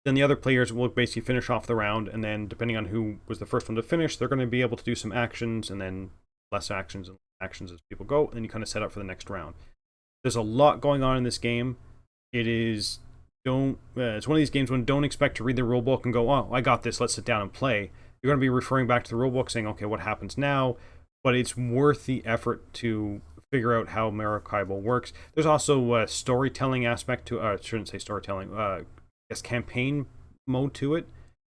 then the other players will basically finish off the round, and then depending on who was the first one to finish, they're going to be able to do some actions, and then less actions and actions as people go, and then you kind of set up for the next round. There's a lot going on in this game. It's one of these games when don't expect to read the rule book and go, oh, I got this, let's sit down and play. You're going to be referring back to the rule book saying, okay, what happens now? But it's worth the effort to figure out how Maracaibo works. There's also a storytelling aspect to I shouldn't say storytelling, I guess campaign mode to it.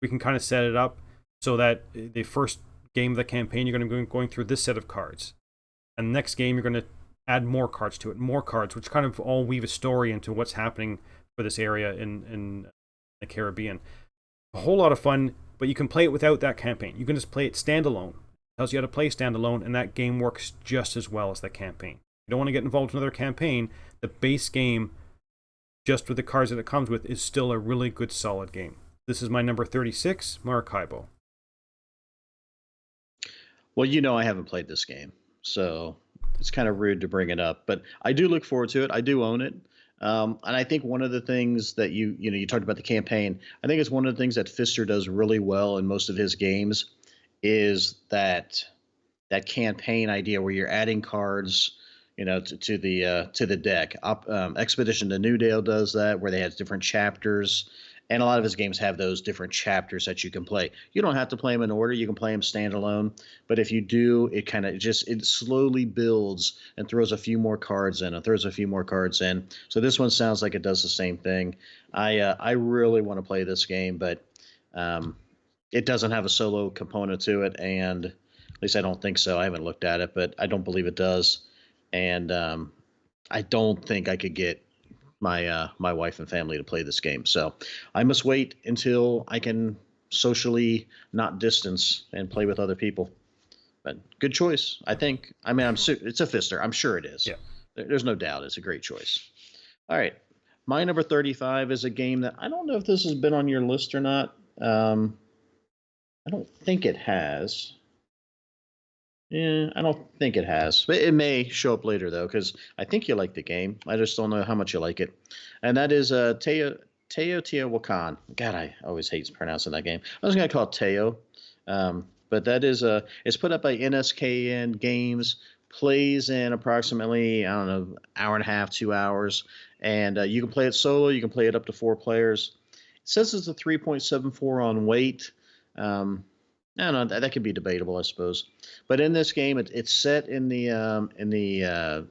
We can kind of set it up so that the first game of the campaign, you're going to be going through this set of cards. And the next game, you're going to add more cards to it, more cards, which kind of all weave a story into what's happening for this area in the Caribbean. A whole lot of fun, but you can play it without that campaign. You can just play it standalone. It tells you how to play standalone, and that game works just as well as the campaign. You don't want to get involved in another campaign. The base game, just with the cards that it comes with, is still a really good, solid game. This is my number 36, Maracaibo. Well, I haven't played this game, so it's kind of rude to bring it up, but I do look forward to it. I do own it. And I think one of the things that you talked about the campaign, I think it's one of the things that Pfister does really well in most of his games is that campaign idea where you're adding cards, to the deck. Expedition to New Dale does that, where they have different chapters, and a lot of his games have those different chapters that you can play. You don't have to play them in order; you can play them standalone. But if you do, it kind of it slowly builds and throws a few more cards in, So this one sounds like it does the same thing. I really want to play this game, but it doesn't have a solo component to it, and at least I don't think so. I haven't looked at it, but I don't believe it does. And I don't think I could get my wife and family to play this game. So I must wait until I can socially not distance and play with other people. But good choice, I think. I mean, it's a Pfister. I'm sure it is. Yeah. There's no doubt it's a great choice. All right. My number 35 is a game that I don't know if this has been on your list or not. I don't think it has. Yeah, I don't think it has. But it may show up later, though, because I think you like the game. I just don't know how much you like it. And that is Teotihuacan. God, I always hate pronouncing that game. I was going to call it Teo. But that is it's put up by NSKN Games, plays in approximately, I don't know, hour and a half, 2 hours. And you can play it solo. You can play it up to 4 players. It says it's a 3.74 on weight. I don't know, that could be debatable, I suppose. But in this game, it's set in the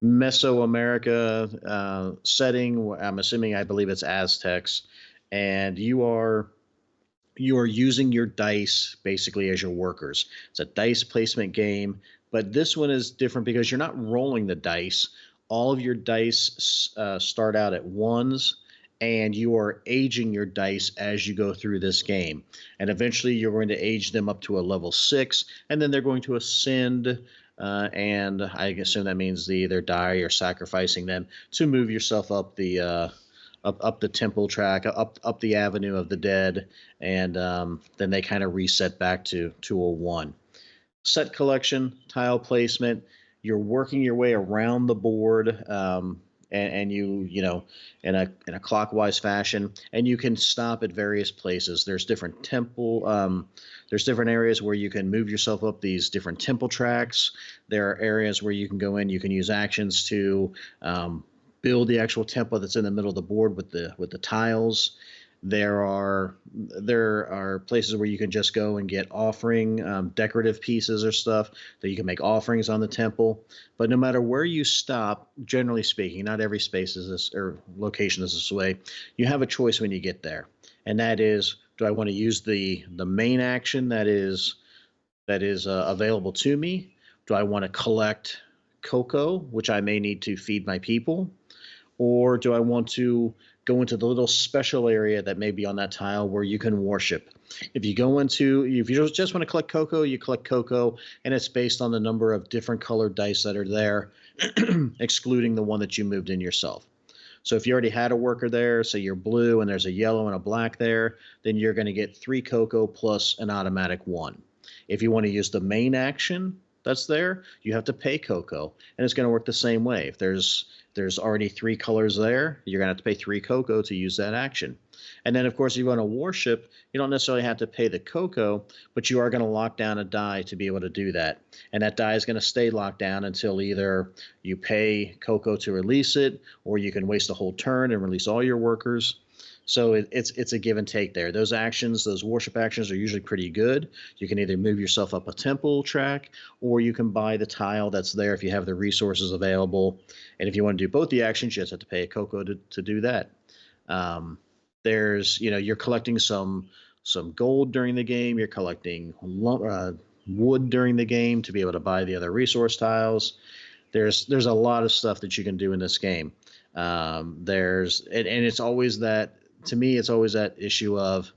Mesoamerica setting. I'm assuming, I believe it's Aztecs, and you are using your dice basically as your workers. It's a dice placement game, but this one is different because you're not rolling the dice. All of your dice start out at ones, and you are aging your dice as you go through this game. And eventually you're going to age them up to a level 6, and then they're going to ascend and I assume that means the either die or sacrificing them to move yourself up the up the temple track, up the avenue of the dead, and then they kind of reset back to a one. Set collection, tile placement. You're working your way around the board, and you know in a clockwise fashion, and you can stop at various places. There's different temple. There's different areas where you can move yourself up these different temple tracks. There are areas where you can go in. You can use actions to build the actual temple that's in the middle of the board with the tiles. There are places where you can just go and get offering decorative pieces or stuff that you can make offerings on the temple. But no matter where you stop, generally speaking, not every space is this or location is this way. You have a choice when you get there, and that is, do I want to use the main action that is available to me? Do I want to collect cocoa, which I may need to feed my people? Or do I want to go into the little special area that may be on that tile where you can worship? If you just want to collect cocoa, you collect cocoa, and it's based on the number of different colored dice that are there, excluding the one that you moved in yourself. So if you already had a worker there, say you're blue and there's a yellow and a black there, then you're going to get 3 cocoa plus an automatic one. If you want to use the main action that's there, you have to pay cocoa, and it's going to work the same way. If there's already 3 colors there, you're going to have to pay 3 cocoa to use that action. And then, of course, if you want to worship, you don't necessarily have to pay the cocoa, but you are going to lock down a die to be able to do that. And that die is going to stay locked down until either you pay cocoa to release it, or you can waste a whole turn and release all your workers. So it's a give and take there. Those actions, those worship actions, are usually pretty good. You can either move yourself up a temple track, or you can buy the tile that's there if you have the resources available. And if you want to do both the actions, you just have to pay a cocoa to do that. You're collecting some gold during the game. You're collecting wood during the game to be able to buy the other resource tiles. There's a lot of stuff that you can do in this game. And it's always that, to me, it's always that issue of,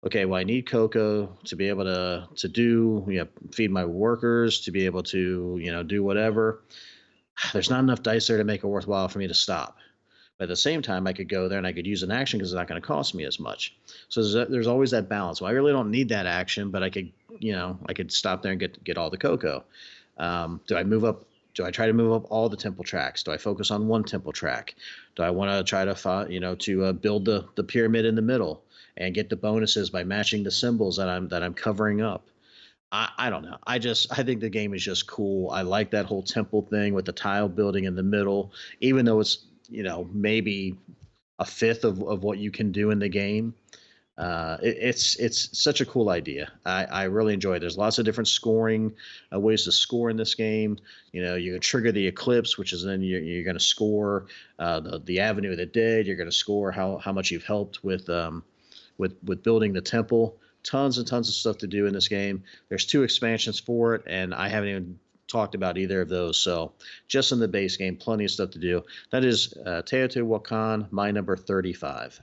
okay, well, I need cocoa to be able to do, feed my workers, to be able to, do whatever. There's not enough dice there to make it worthwhile for me to stop. But at the same time, I could go there and I could use an action because it's not going to cost me as much. So there's always that balance. Well, I really don't need that action, but I could stop there and get all the cocoa. Do I move up? Do I try to move up all the temple tracks? Do I focus on one temple track? Do I want to try to build the pyramid in the middle and get the bonuses by matching the symbols that I'm covering up? I don't know. I think the game is just cool. I like that whole temple thing with the tile building in the middle, even though it's maybe a fifth of what you can do in the game. It's such a cool idea. I really enjoy it. There's lots of different scoring ways to score in this game. You can trigger the eclipse, which is then you're going to score the Avenue of the Dead. You're going to score how much you've helped with building the temple. Tons and tons of stuff to do in this game. There's 2 expansions for it, and I haven't even talked about either of those. So just in the base game, plenty of stuff to do. That is Teotihuacan, my number 35.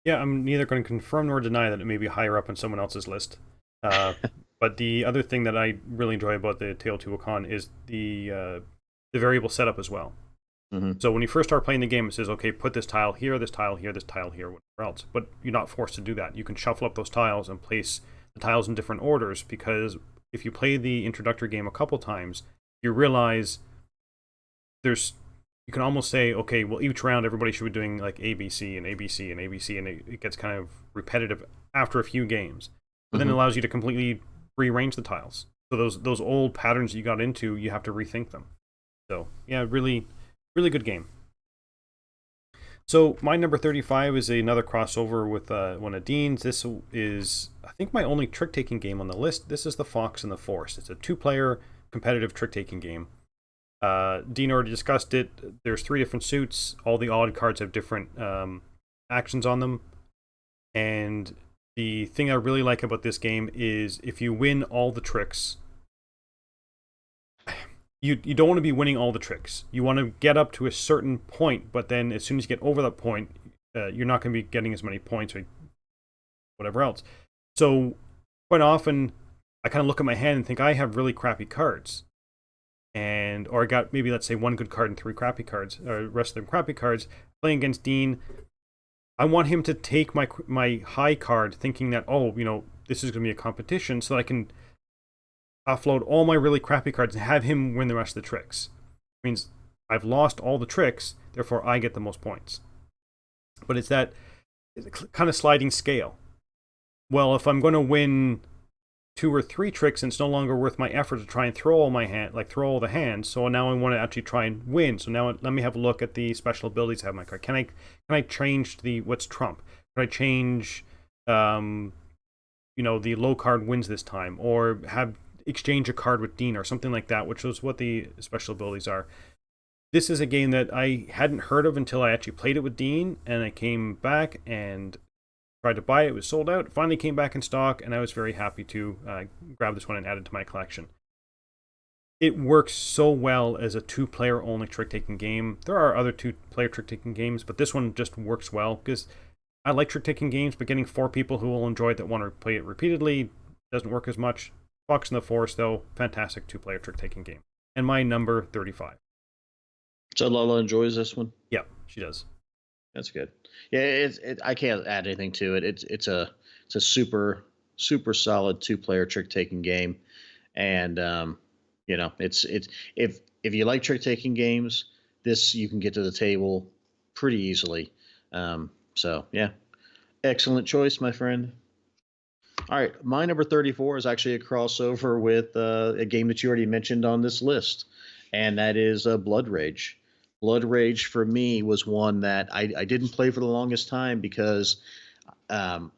Yeah, I'm neither going to confirm nor deny that it may be higher up on someone else's list. But the other thing that I really enjoy about the Teotihuacan is the variable setup as well. Mm-hmm. So when you first start playing the game, it says, okay, put this tile here, this tile here, this tile here, whatever else. But you're not forced to do that. You can shuffle up those tiles and place the tiles in different orders, because if you play the introductory game a couple times, you realize you can almost say, okay, well, each round everybody should be doing like ABC and ABC and ABC, and it gets kind of repetitive after a few games. But then it allows you to completely rearrange the tiles. So those old patterns that you got into, you have to rethink them. So yeah, really, really good game. So my number 35 is another crossover with one of Dean's. This is, I think, my only trick-taking game on the list. This is The Fox and the Forest. It's a 2-player competitive trick-taking game. Dean already discussed it. There's 3 different suits. All the odd cards have different actions on them. And the thing I really like about this game is if you win all the tricks, you don't want to be winning all the tricks. You want to get up to a certain point, but then as soon as you get over that point, you're not going to be getting as many points or whatever else. So quite often, I kind of look at my hand and think I have really crappy cards. or I got maybe, let's say, one good card and three crappy cards, or rest of them crappy cards, playing against Dean, I want him to take my high card, thinking that, oh, this is going to be a competition, so that I can offload all my really crappy cards and have him win the rest of the tricks. It means I've lost all the tricks, therefore I get the most points. But it's that kind of sliding scale. Well, if I'm going to win 2 or 3 tricks, and it's no longer worth my effort to try and throw all the hands. So now I want to actually try and win. So now let me have a look at the special abilities I have in my card. Can I change what's trump? Can I change the low card wins this time, or exchange a card with Dean or something like that, which is what the special abilities are. This is a game that I hadn't heard of until I actually played it with Dean, and I came back and tried to buy it. It was sold out. It finally came back in stock, and I was very happy to grab this one and add it to my collection. It works so well as a 2-player only trick-taking game. There are other 2-player trick-taking games, but this one just works well because I like trick-taking games, but getting 4 people who will enjoy it that want to play it repeatedly doesn't work as much. Fox in the Forest, though, fantastic 2-player trick-taking game. And my number 35. So Lola enjoys this one? Yeah, she does. That's good. Yeah, I can't add anything to it. It's a super solid 2-player trick-taking game, and it's if you like trick-taking games, this you can get to the table pretty easily. So yeah, excellent choice, my friend. All right, my number 34 is actually a crossover with a game that you already mentioned on this list, and that is Blood Rage. Blood Rage for me was one that I didn't play for the longest time because Dan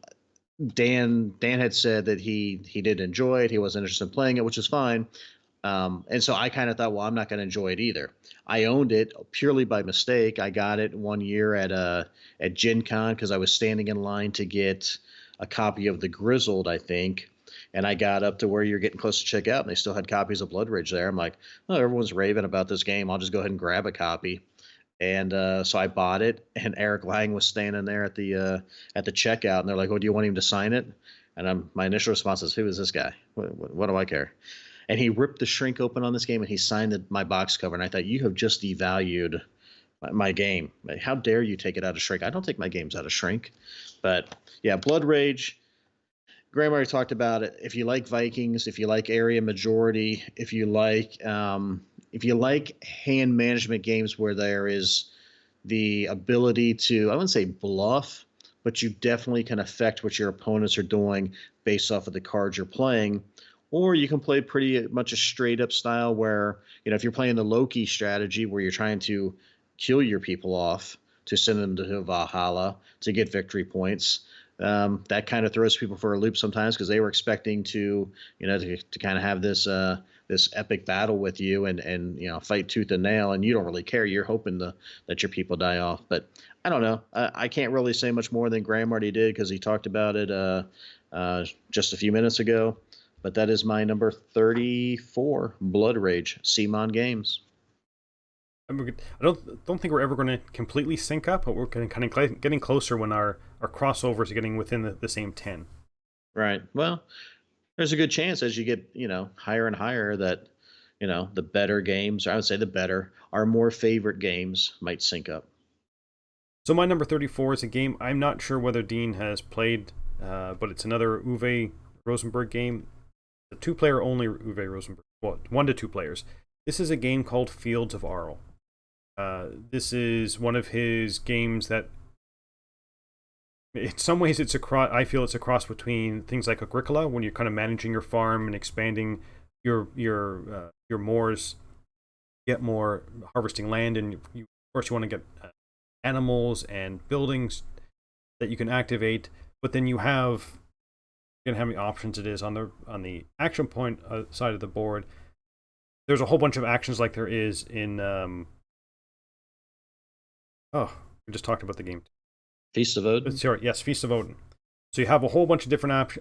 had said that he didn't enjoy it. He wasn't interested in playing it, which is fine. And so I kind of thought, well, I'm not going to enjoy it either. I owned it purely by mistake. I got it one year at Gen Con because I was standing in line to get a copy of The Grizzled, I think. And I got up to where you're getting close to check out, and they still had copies of Blood Rage there. I'm like, oh, everyone's raving about this game. I'll just go ahead and grab a copy. And so I bought it, and Eric Lang was standing there at the checkout, and they're like, "Oh, do you want him to sign it?" And my initial response is, "Who is this guy? What do I care?" And he ripped the shrink open on this game, and he signed my box cover. And I thought, you have just devalued my game. How dare you take it out of shrink? I don't take my games out of shrink. But yeah, Blood Rage. Graeme already talked about it. If you like Vikings, if you like area majority, if you like hand management games where there is the ability to, I wouldn't say bluff, but you definitely can affect what your opponents are doing based off of the cards you're playing. Or you can play pretty much a straight up style where, if you're playing the Loki strategy where you're trying to kill your people off to send them to Valhalla to get victory points. That kind of throws people for a loop sometimes because they were expecting to kind of have this epic battle with you and fight tooth and nail, and you don't really care. You're hoping that your people die off. But I don't know. I can't really say much more than Graeme already did because he talked about it just a few minutes ago. But that is my number 34, Blood Rage, CMON Games. I don't think we're ever going to completely sync up, but we're kind of getting closer when our crossovers are getting within the same 10. Right. Well, there's a good chance as you get higher and higher that the better games, or I would say our more favorite games might sync up. So my number 34 is a game I'm not sure whether Dean has played, but it's another Uwe Rosenberg game. A 2-player only Uwe Rosenberg. Well, 1 to 2 players. This is a game called Fields of Arle. This is one of his games that, in some ways, I feel it's a cross between things like Agricola, when you're kind of managing your farm and expanding your moors, get more harvesting land, and of course you want to get animals and buildings that you can activate. But then you have how many options it is on the action point side of the board. There's a whole bunch of actions like there is in we just talked about the game. Feast of Odin? Sorry, yes, Feast of Odin. So you have a whole bunch of different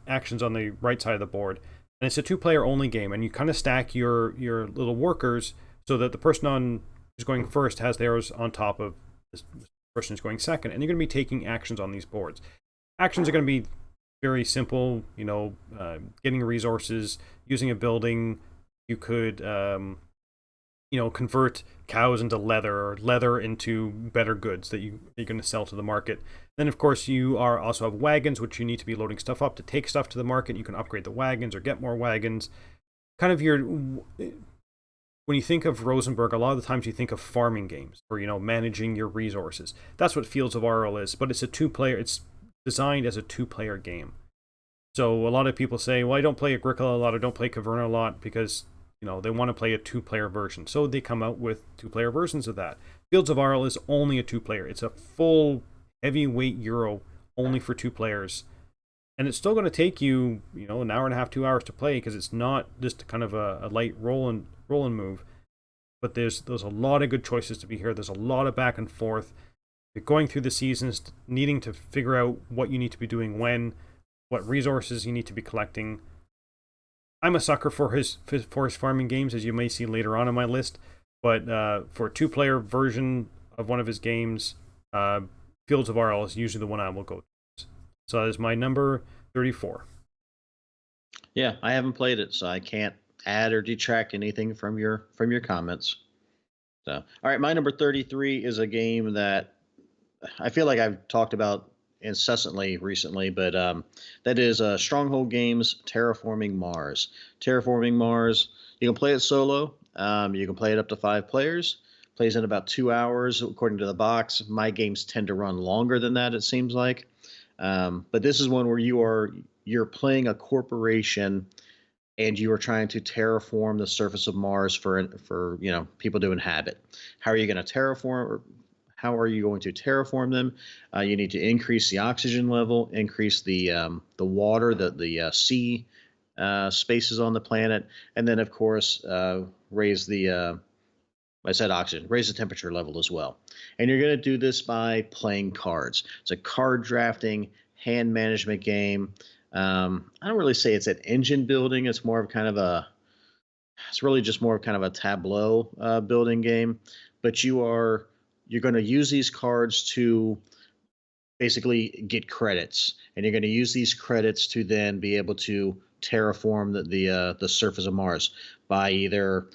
actions on the right side of the board. And it's a 2-player only game, and you kind of stack your little workers so that the person who's going first has theirs on top of this person who's going second. And you're going to be taking actions on these boards. Actions are going to be very simple, getting resources, using a building, You could convert cows into leather or leather into better goods that you're going to sell to the market. Then, of course, you are also have wagons, which you need to be loading stuff up to take stuff to the market. You can upgrade the wagons or get more wagons. Kind of when you think of Rosenberg, a lot of the times you think of farming games or, managing your resources. That's what Fields of Arle is, but it's a two-player, it's designed as a two-player game. So a lot of people say, well, I don't play Agricola a lot, I don't play Caverna a lot because, they want to play a two-player version. So they come out with two-player versions of that. Fields of Arle is only a two-player. It's a full heavyweight Euro only for two players. And it's still going to take you, an hour and a half, 2 hours to play because it's not just kind of a light roll and move. But there's a lot of good choices to be here. There's a lot of back and forth. You're going through the seasons, needing to figure out what you need to be doing when, what resources you need to be collecting. I'm a sucker for his farming games, as you may see later on my list. But for a two-player version of one of his games, Fields of Arle is usually the one I will go to. So that is my number 34. Yeah, I haven't played it, so I can't add or detract anything from your comments. So, all right, my number 33 is a game that I feel like I've talked about incessantly recently, but that is Stronghold Games Terraforming Mars. Terraforming Mars, you can play it solo. You can play it up to 5 players. Plays in about 2 hours, according to the box. My games tend to run longer than that, it seems like. But this is one where you're playing a corporation and you are trying to terraform the surface of Mars for people to inhabit. How are you going to terraform? How are you going to terraform them? You need to increase the oxygen level, increase the water, the sea spaces on the planet, and then of course raise the I said oxygen, raise the temperature level as well. And you're going to do this by playing cards. It's a card drafting, hand management game. I don't really say it's an engine building. It's really just more of kind of a tableau building game. But you're going to use these cards to basically get credits, and you're going to use these credits to then be able to terraform the surface of Mars by either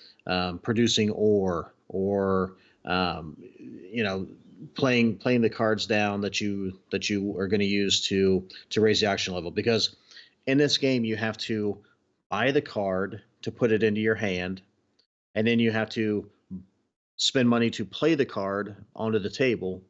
producing ore or playing the cards down that you are going to use to raise the oxygen level. Because in this game you have to buy the card to put it into your hand, and then you have to spend money to play the card onto the table.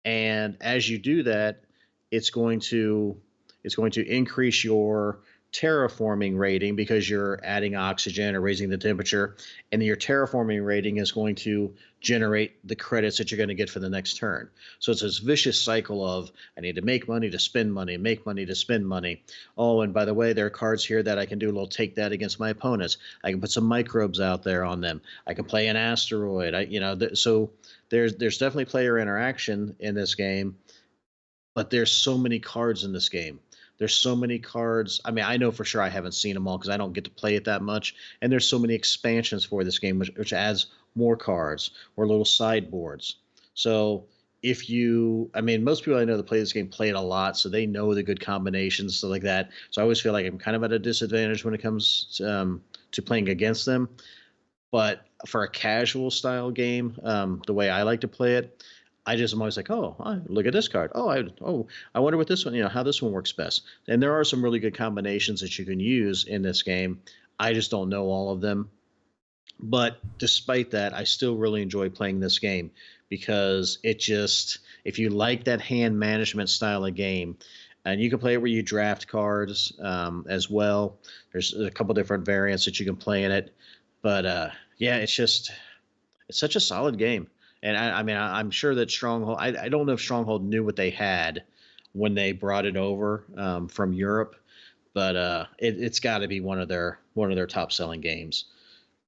And as you do that, it's going to increase your terraforming rating because you're adding oxygen or raising the temperature, and your terraforming rating is going to generate the credits that you're going to get for the next turn. So it's this vicious cycle of I need to make money to spend money, make money to spend money. Oh, and by the way, there are cards here that I can do a little take that against my opponents. I can put some microbes out there on them. I can play an asteroid. So there's definitely player interaction in this game, but there's so many cards in this game. There's so many cards. I mean, I know for sure I haven't seen them all because I don't get to play it that much. And there's so many expansions for this game, which adds more cards or little sideboards. So most people I know that play this game play it a lot, so they know the good combinations, stuff like that. So I always feel like I'm kind of at a disadvantage when it comes to playing against them. But for a casual style game, the way I like to play it, I'm always like, look at this card. I wonder what this one, how this one works best. And there are some really good combinations that you can use in this game. I just don't know all of them. But despite that, I still really enjoy playing this game because if you like that hand management style of game, and you can play it where you draft cards as well. There's a couple different variants that you can play in it. But it's such a solid game. And I'm sure that Stronghold. I don't know if Stronghold knew what they had when they brought it over from Europe, but it's got to be one of their top selling games,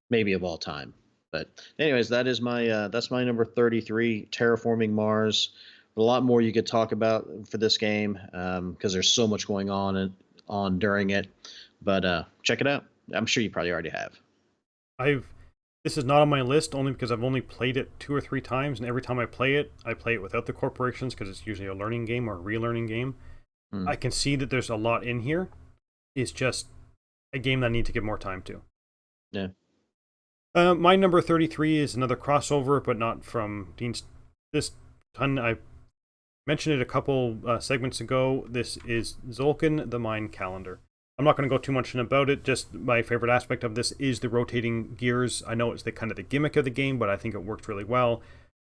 maybe of all time. But anyways, that's my number 33, Terraforming Mars. A lot more you could talk about for this game because there's so much going on during it. But check it out. I'm sure you probably already have. This is not on my list only because I've only played it 2 or 3 times, and every time I play it without the corporations because it's usually a learning game or a relearning game. I can see that there's a lot in here. It's just a game that I need to give more time to. Yeah. My number 33 is another crossover, but not from Dean's. This ton, I mentioned it a couple segments ago. This is Zolkin, the Mine Calendar. I'm not going to go too much in about it. Just my favorite aspect of this is the rotating gears. I know it's the kind of the gimmick of the game, but I think it works really well.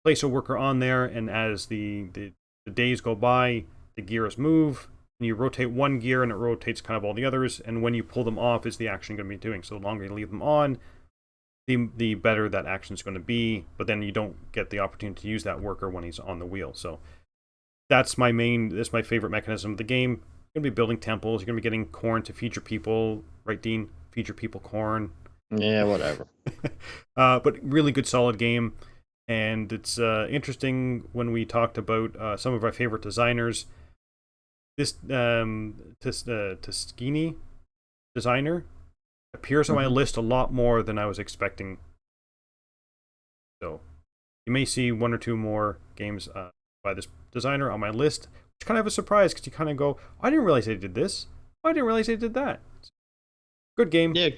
Place a worker on there, and as the days go by, the gears move, and you rotate one gear, and it rotates kind of all the others. And when you pull them off, is the action going to be doing? So the longer you leave them on, the better that action is going to be. But then you don't get the opportunity to use that worker when he's on the wheel. So that's my favorite mechanism of the game. You're going to be building temples. You're going to be getting corn to feed your people, right, Dean? Feed your people corn. Yeah, whatever. But really good, solid game. And it's interesting when we talked about some of our favorite designers. This Tuskini designer appears on my list a lot more than I was expecting. So you may see one or two more games by this designer on my list, which kind of a surprise because you kind of go, I didn't realize they did this. I didn't realize they did that. Good game. Yeah.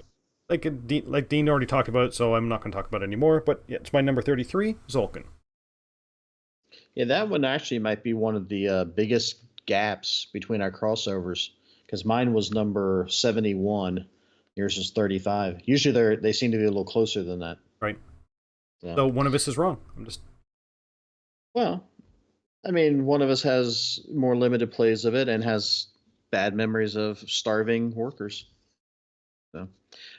Like Dean already talked about it, so I'm not going to talk about it anymore. But yeah, it's my number 33, Zolkin. Yeah, that one actually might be one of the biggest gaps between our crossovers because mine was number 71, yours is 35. Usually they seem to be a little closer than that. Right. So one of us is wrong. Well, I mean, one of us has more limited plays of it and has bad memories of starving workers. So,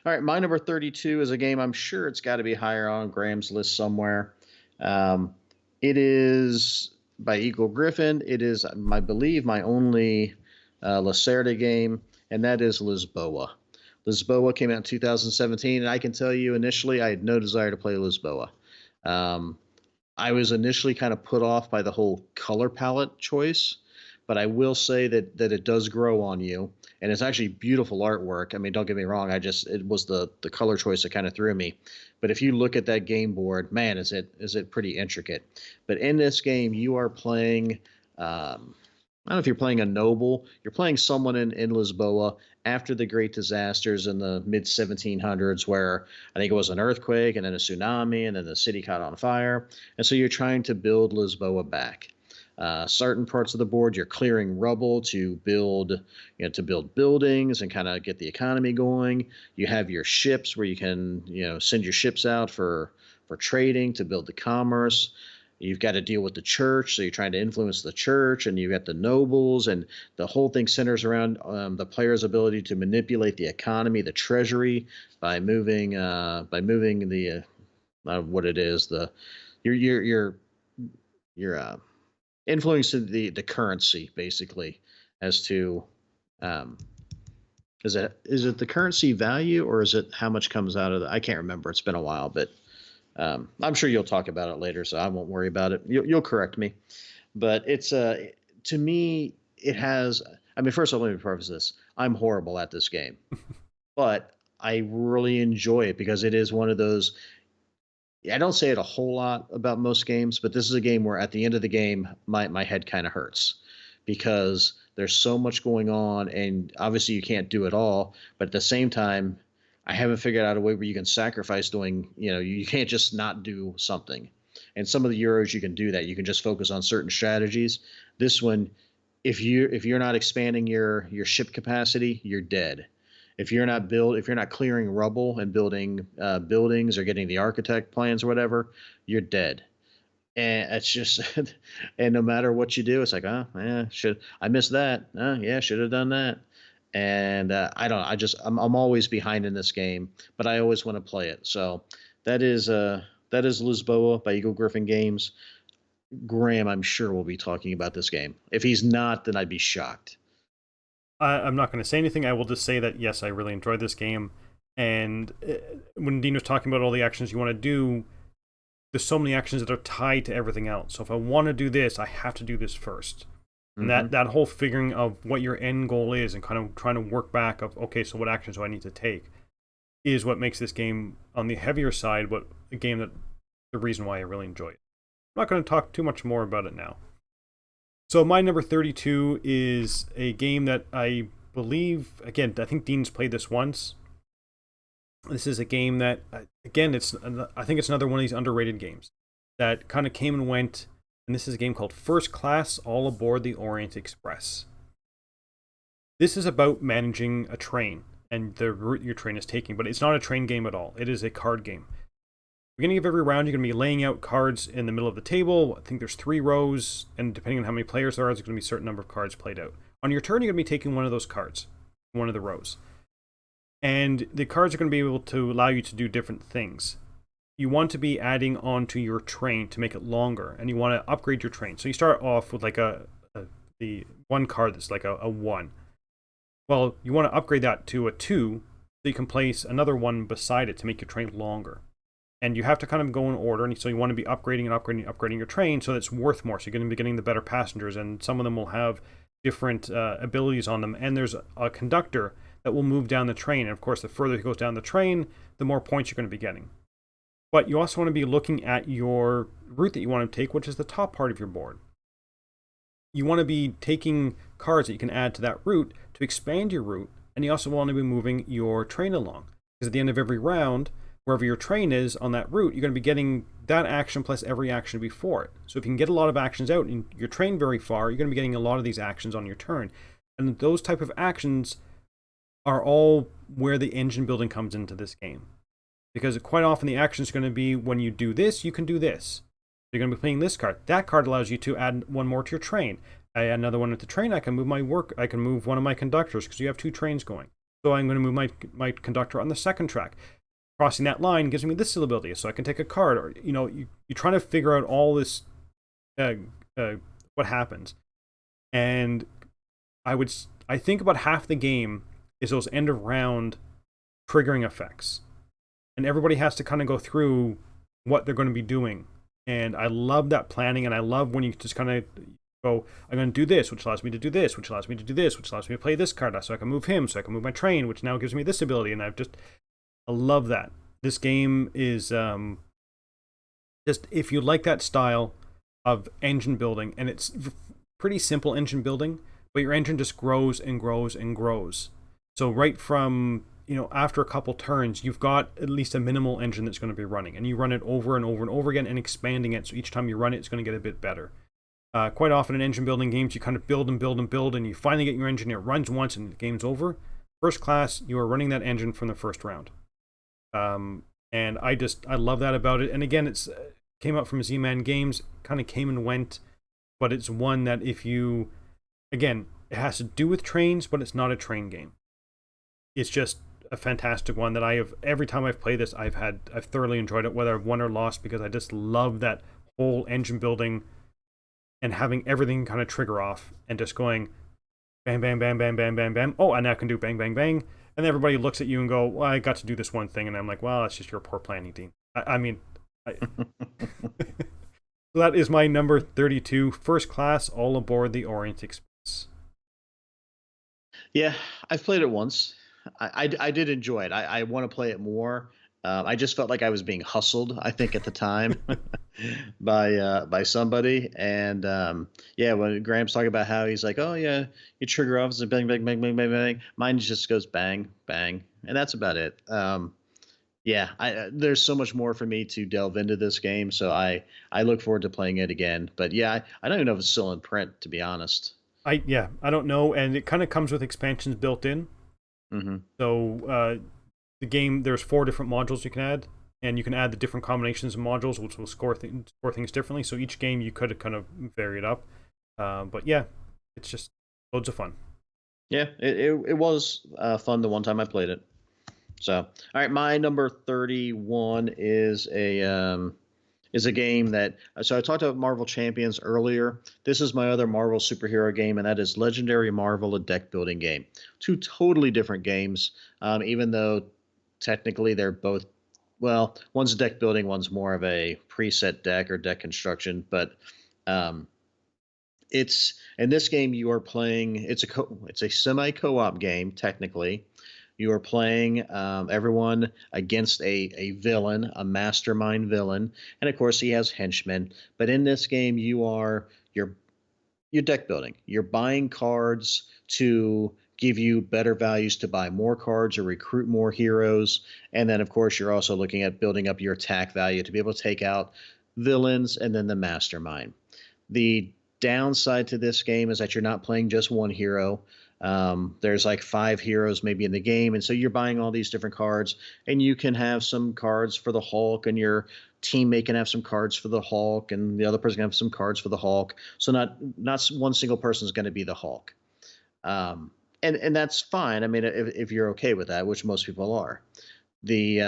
all right, my number 32 is a game I'm sure it's got to be higher on Graham's list somewhere. It is by Eagle Griffin. It is, I believe, my only Lacerda game, and that is Lisboa. Lisboa came out in 2017, and I can tell you initially I had no desire to play Lisboa. I was initially kind of put off by the whole color palette choice, but I will say that it does grow on you, and it's actually beautiful artwork. I mean, don't get me wrong. It was the color choice that kind of threw me. But if you look at that game board, man, is it pretty intricate. But in this game, you are playing. I don't know if you're playing a noble. You're playing someone in Lisboa after the great disasters in the mid 1700s, where I think it was an earthquake and then a tsunami, and then the city caught on fire. And so you're trying to build Lisboa back. Certain parts of the board you're clearing rubble to build buildings and kind of get the economy going. You have your ships where you can send your ships out for trading to build the commerce. You've got to deal with the church, so you're trying to influence the church, and you've got the nobles, and the whole thing centers around the player's ability to manipulate the economy, the treasury, by moving the what it is the you're influencing the currency basically as to is it the currency value or is it how much comes out of the I can't remember. It's been a while, but I'm sure you'll talk about it later, so I won't worry about it. You'll correct me. But it's to me, it has. I mean, first of all, let me preface this: I'm horrible at this game, but I really enjoy it because it is one of those. I don't say it a whole lot about most games, but this is a game where at the end of the game, my head kind of hurts because there's so much going on, and obviously you can't do it all, but at the same time I haven't figured out a way where you can sacrifice doing, you can't just not do something. And some of the Euros you can do that. You can just focus on certain strategies. This one, if you're not expanding your ship capacity, you're dead. If you're not clearing rubble and building buildings or getting the architect plans or whatever, you're dead. And it's just, and no matter what you do, it's like, oh yeah, I missed that? Oh yeah, should have done that. And I don't. I'm always behind in this game, but I always want to play it. So that is Lisboa by Eagle Griffin Games. Graeme, I'm sure will be talking about this game. If he's not, then I'd be shocked. I'm not going to say anything. I will just say that yes, I really enjoyed this game. And when Dean was talking about all the actions you want to do, there's so many actions that are tied to everything else. So if I want to do this, I have to do this first. And that whole figuring of what your end goal is and kind of trying to work back of, okay, so what actions do I need to take is what makes this game on the heavier side, but a game that the reason why I really enjoy it. I'm not going to talk too much more about it now. So my number 32 is a game that I believe, again, I think Dean's played this once. This is a game that, again, I think it's another one of these underrated games that kind of came and went. And this is a game called First Class All Aboard the Orient Express. This is about managing a train and the route your train is taking, but it's not a train game at all. It is a card game. Beginning of every round, you're going to be laying out cards in the middle of the table. I think there's 3 rows, and depending on how many players there are, there's going to be a certain number of cards played out. On your turn, you're going to be taking one of those cards, one of the rows. And the cards are going to be able to allow you to do different things. You want to be adding on to your train to make it longer, and you want to upgrade your train. So you start off with like the one card that's like a 1. Well, you want to upgrade that to a 2, so you can place another 1 beside it to make your train longer. And you have to kind of go in order, and so you want to be upgrading and upgrading your train so that it's worth more. So you're going to be getting the better passengers, and some of them will have different abilities on them. And there's a conductor that will move down the train. And of course, the further it goes down the train, the more points you're going to be getting. But you also want to be looking at your route that you want to take, which is the top part of your board. You want to be taking cards that you can add to that route to expand your route, and you also want to be moving your train along. Because at the end of every round, wherever your train is on that route, you're going to be getting that action plus every action before it. So if you can get a lot of actions out in your train very far, you're going to be getting a lot of these actions on your turn. And those type of actions are all where the engine building comes into this game. Because quite often the action is going to be when you do this, you can do this. You're going to be playing this card. That card allows you to add 1 more to your train. I add another one at the train. I can move I can move one of my conductors because you have 2 trains going. So I'm going to move my conductor on the second track. Crossing that line gives me this ability, so I can take a card. Or you're trying to figure out all this, what happens. And I think about half the game is those end of round triggering effects. And everybody has to kind of go through what they're going to be doing. And I love that planning, and I love when you just kind of go, I'm going to do this, which allows me to do this, which allows me to do this, which allows me to play this card, so I can move him, so I can move my train, which now gives me this ability. And I love that. This game is just, if you like that style of engine building, and it's pretty simple engine building, but your engine just grows and grows and grows. So right from, after a couple turns, you've got at least a minimal engine that's going to be running, and you run it over and over and over again and expanding it. So each time you run it, it's going to get a bit better. Quite often in engine building games, you kind of build and build and build, and you finally get your engine, it runs once and the game's over. First Class, you are running that engine from the first round. And I love that about it. And again, it's came out from Z-Man Games, kind of came and went, but it's one that again, it has to do with trains, but it's not a train game. It's just a fantastic one that every time I've played this, I've thoroughly enjoyed it, whether I've won or lost, because I just love that whole engine building and having everything kind of trigger off and just going bang, bang, bang, bang, bang, bang, bang. Oh, and now I can do bang, bang, bang. And everybody looks at you and go, well, I got to do this one thing. And I'm like, well, that's just your poor planning team. So that is my number 32, First Class All Aboard the Orient Express. Yeah, I've played it once. I did enjoy it. I want to play it more. I just felt like I was being hustled, I think, at the time by somebody. And yeah, when Graham's talking about how he's like, oh yeah, you trigger off, it's a bang, bang, bang, bang, bang, bang. Mine just goes bang, bang, and that's about it. Yeah, there's so much more for me to delve into this game, so I look forward to playing it again. But yeah, I don't even know if it's still in print, to be honest. I don't know, and it kind of comes with expansions built in. Mm-hmm. So the game, there's 4 different modules you can add, and you can add the different combinations of modules, which will score things differently. So each game you could kind of vary it up. But yeah, it's just loads of fun. Yeah, it was fun the one time I played it. So, all right, my number 31 is a game that, so I talked about Marvel Champions earlier. This is my other Marvel superhero game, and that is Legendary Marvel, a deck building game. 2 totally different games, even though technically they're both, well, one's deck building, one's more of a preset deck or deck construction, but it's, in this game you are playing, it's a semi co-op game technically. You are playing everyone against a villain, a mastermind villain, and of course he has henchmen. But in this game, you're deck building. You're buying cards to give you better values to buy more cards or recruit more heroes. And then, of course, you're also looking at building up your attack value to be able to take out villains and then the mastermind. The downside to this game is that you're not playing just one hero. There's like 5 heroes maybe in the game, and so you're buying all these different cards, and you can have some cards for the Hulk, and your teammate can have some cards for the Hulk, and the other person can have some cards for the Hulk. So not one single person is going to be the Hulk, and that's fine. I mean, if you're okay with that, which most people are. The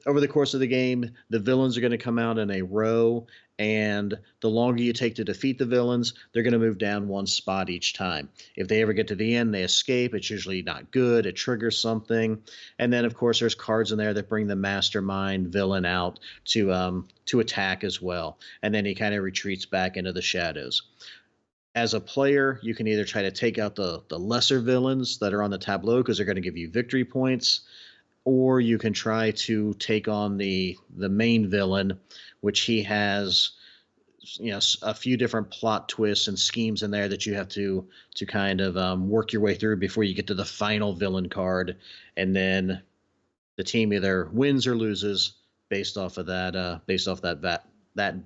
Over the course of the game, the villains are going to come out in a row, and the longer you take to defeat the villains, they're going to move down one spot each time. If they ever get to the end, they escape. It's usually not good. It triggers something, and then of course there's cards in there that bring the mastermind villain out to attack as well, and then he kind of retreats back into the shadows. As a player, you can either try to take out the lesser villains that are on the tableau because they're going to give you victory points, or you can try to take on the main villain, which he has a few different plot twists and schemes in there that you have to kind of work your way through before you get to the final villain card, and then the team either wins or loses based off that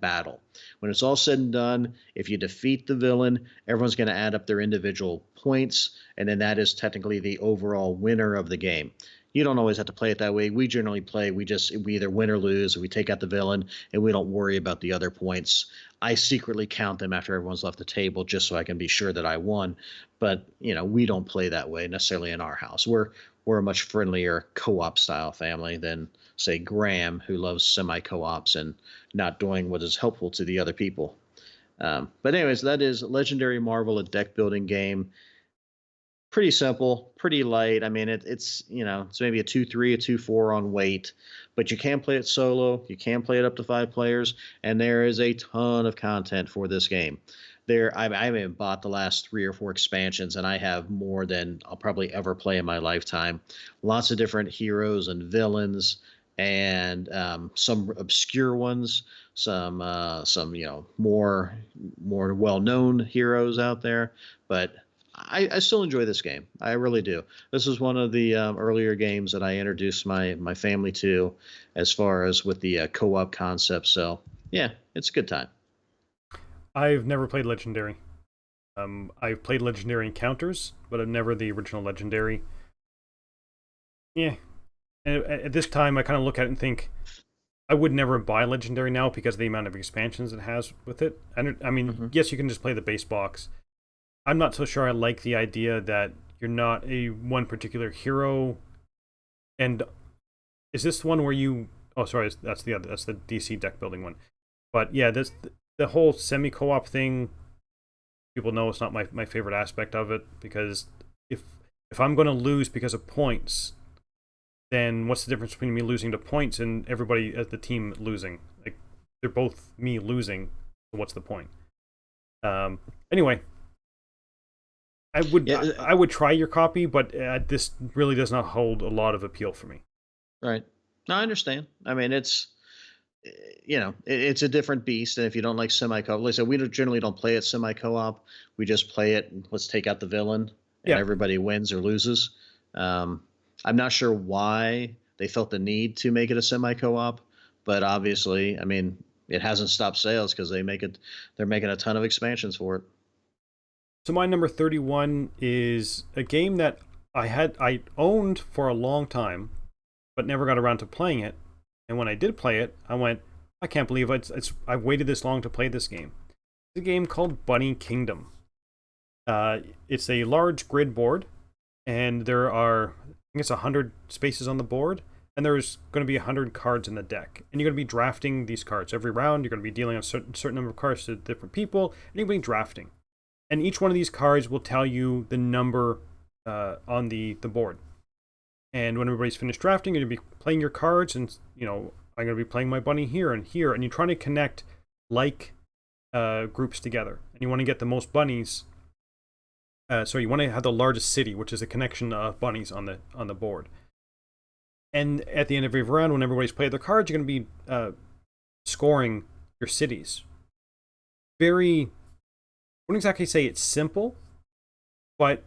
battle. When it's all said and done, if you defeat the villain, everyone's going to add up their individual points, and then that is technically the overall winner of the game. You don't always have to play it that way. We generally play, we either win or lose, or we take out the villain, and we don't worry about the other points. I secretly count them after everyone's left the table just so I can be sure that I won. But, we don't play that way necessarily in our house. We're a much friendlier co-op style family than, say, Graeme, who loves semi-co-ops and not doing what is helpful to the other people. But anyways, that is Legendary Marvel, a deck building game. Pretty simple, pretty light. I mean, it's maybe a 2-3, a 2-4 on weight, but you can play it solo. You can play it up to 5 players, and there is a ton of content for this game. I haven't bought the last 3 or 4 expansions, and I have more than I'll probably ever play in my lifetime. Lots of different heroes and villains, and some obscure ones, some more well known heroes out there, but. I still enjoy this game. I really do. This is one of the earlier games that I introduced my family to, as far as with the co-op concept. So yeah, it's a good time. I've never played Legendary. I've played Legendary Encounters, but I've never the original Legendary. Yeah. And at this time, I kind of look at it and think I would never buy Legendary now because of the amount of expansions it has with it. And I mean, yes, you can just play the base box. I'm not so sure I like the idea that you're not a one particular hero. And is this one where you? Oh, sorry, that's the other. That's the DC deck building one. But yeah, this the whole semi co-op thing. People know it's not my favorite aspect of it, because if I'm going to lose because of points, then what's the difference between me losing to points and everybody at the team losing? Like, they're both me losing. So what's the point? Anyway. I would try your copy, but this really does not hold a lot of appeal for me. Right. No, I understand. I mean, it's a different beast, and if you don't like semi co-op, like I said, we generally don't play it semi co-op. We just play it. Let's take out the villain, and everybody wins or loses. I'm not sure why they felt the need to make it a semi co-op, but obviously, I mean, it hasn't stopped sales because they're making a ton of expansions for it. So my number 31 is a game that I owned for a long time, but never got around to playing it. And when I did play it, I went, I can't believe I've waited this long to play this game. It's a game called Bunny Kingdom. It's a large grid board, and there are, I think it's 100 spaces on the board, and there's going to be 100 cards in the deck. And you're going to be drafting these cards every round. You're going to be dealing a certain number of cards to different people, and you're going to be drafting. And each one of these cards will tell you the number on the board. And when everybody's finished drafting, you're going to be playing your cards, and I'm going to be playing my bunny here and here, and you're trying to connect groups together, and you want to get the most bunnies. So you want to have the largest city, which is a connection of bunnies on the board. And at the end of every round, when everybody's played their cards, you're going to be scoring your cities. I wouldn't exactly say it's simple, but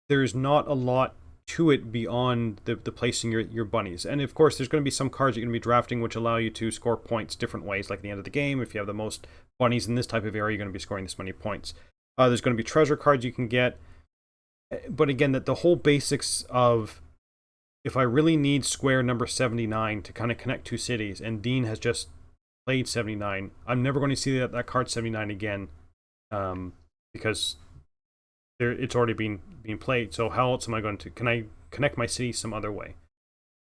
there's not a lot to it beyond the placing your bunnies. And of course, there's going to be some cards you're going to be drafting which allow you to score points different ways, like at the end of the game. If you have the most bunnies in this type of area, you're going to be scoring this many points. There's going to be treasure cards you can get. But again, that the whole basics of, if I really need square number 79 to kind of connect two cities, and Dean has just played 79, I'm never going to see that card 79 again, because it's already being played. So how else am I going to? Can I connect my city some other way?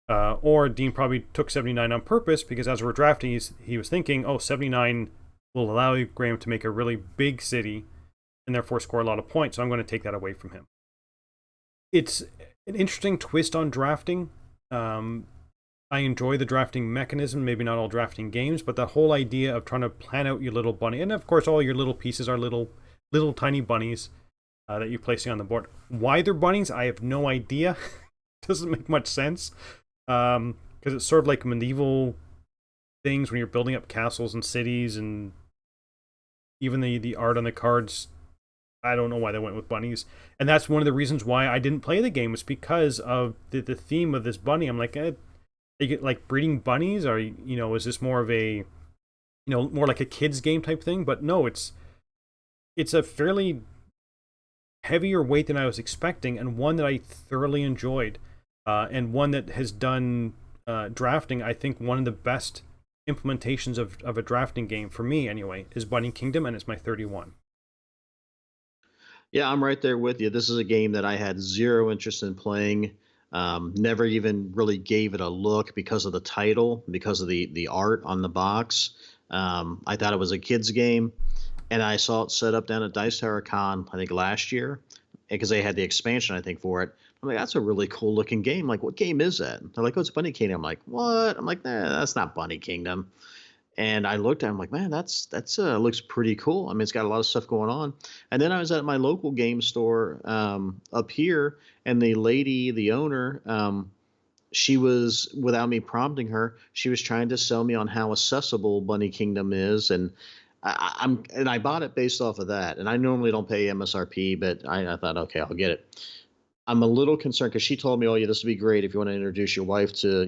Or Dean probably took 79 on purpose because as we're drafting, he was thinking, oh, 79 will allow Graeme to make a really big city and therefore score a lot of points. So I'm going to take that away from him. It's an interesting twist on drafting. I enjoy the drafting mechanism, maybe not all drafting games, but the whole idea of trying to plan out your little bunny. And of course, all your little pieces are little tiny bunnies that you're placing on the board. Why they're bunnies, I have no idea. Doesn't make much sense. Because it's sort of like medieval things when you're building up castles and cities, and even the art on the cards. I don't know why they went with bunnies. And that's one of the reasons why I didn't play the game, was because of the theme of this bunny. I'm like, they get like breeding bunnies, or is this more of a, more like a kids game type thing? But no, it's a fairly heavier weight than I was expecting, and one that I thoroughly enjoyed, and one that has done drafting. I think one of the best implementations of a drafting game for me, anyway, is Bunny Kingdom, and it's my 31. Yeah, I'm right there with you. This is a game that I had zero interest in playing. Never even really gave it a look because of the title, because of the art on the box. I thought it was a kid's game, and I saw it set up down at Dice Tower Con, I think last year, because they had the expansion, I think, for it. I'm like, that's a really cool looking game. Like, what game is that? They're like, oh, it's Bunny Kingdom. I'm like, what? I'm like, nah, that's not Bunny Kingdom. And I looked at it, I'm like, man, that's looks pretty cool. I mean, it's got a lot of stuff going on. And then I was at my local game store up here, and the lady, the owner, she was, without me prompting her, she was trying to sell me on how accessible Bunny Kingdom is, and I bought it based off of that. And I normally don't pay MSRP, but I thought, okay, I'll get it. I'm a little concerned because she told me, "Oh, yeah, this would be great if you want to introduce your wife to,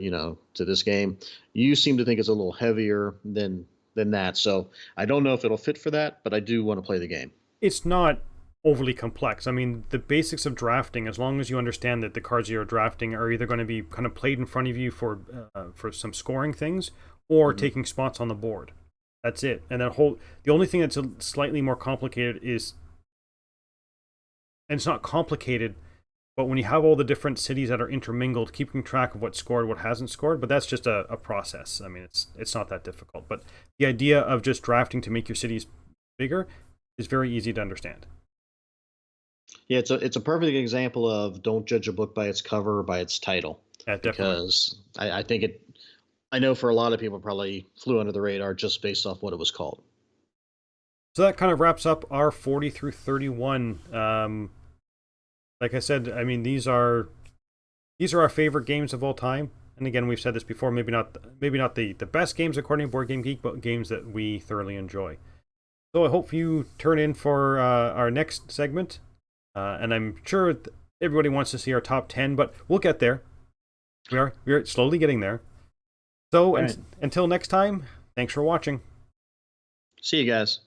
to this game." You seem to think it's a little heavier than that, so I don't know if it'll fit for that, but I do want to play the game. It's not overly complex. I mean, the basics of drafting, as long as you understand that the cards you're drafting are either going to be kind of played in front of you for some scoring things, or taking spots on the board. That's it. And the only thing that's slightly more complicated is, and it's not complicated, but when you have all the different cities that are intermingled, keeping track of what scored, what hasn't scored, but that's just a process. I mean, it's not that difficult. But the idea of just drafting to make your cities bigger is very easy to understand. Yeah, it's a perfect example of don't judge a book by its cover or by its title. Yeah, definitely. Because I think I know for a lot of people probably flew under the radar just based off what it was called. So that kind of wraps up our 40 through 31. Like I said, I mean, these are our favorite games of all time. And again, we've said this before, maybe not the best games according to Board Game Geek, but games that we thoroughly enjoy. So I hope you turn in for our next segment. And I'm sure everybody wants to see our top 10, but we'll get there. We're slowly getting there. So until next time, thanks for watching. See you guys.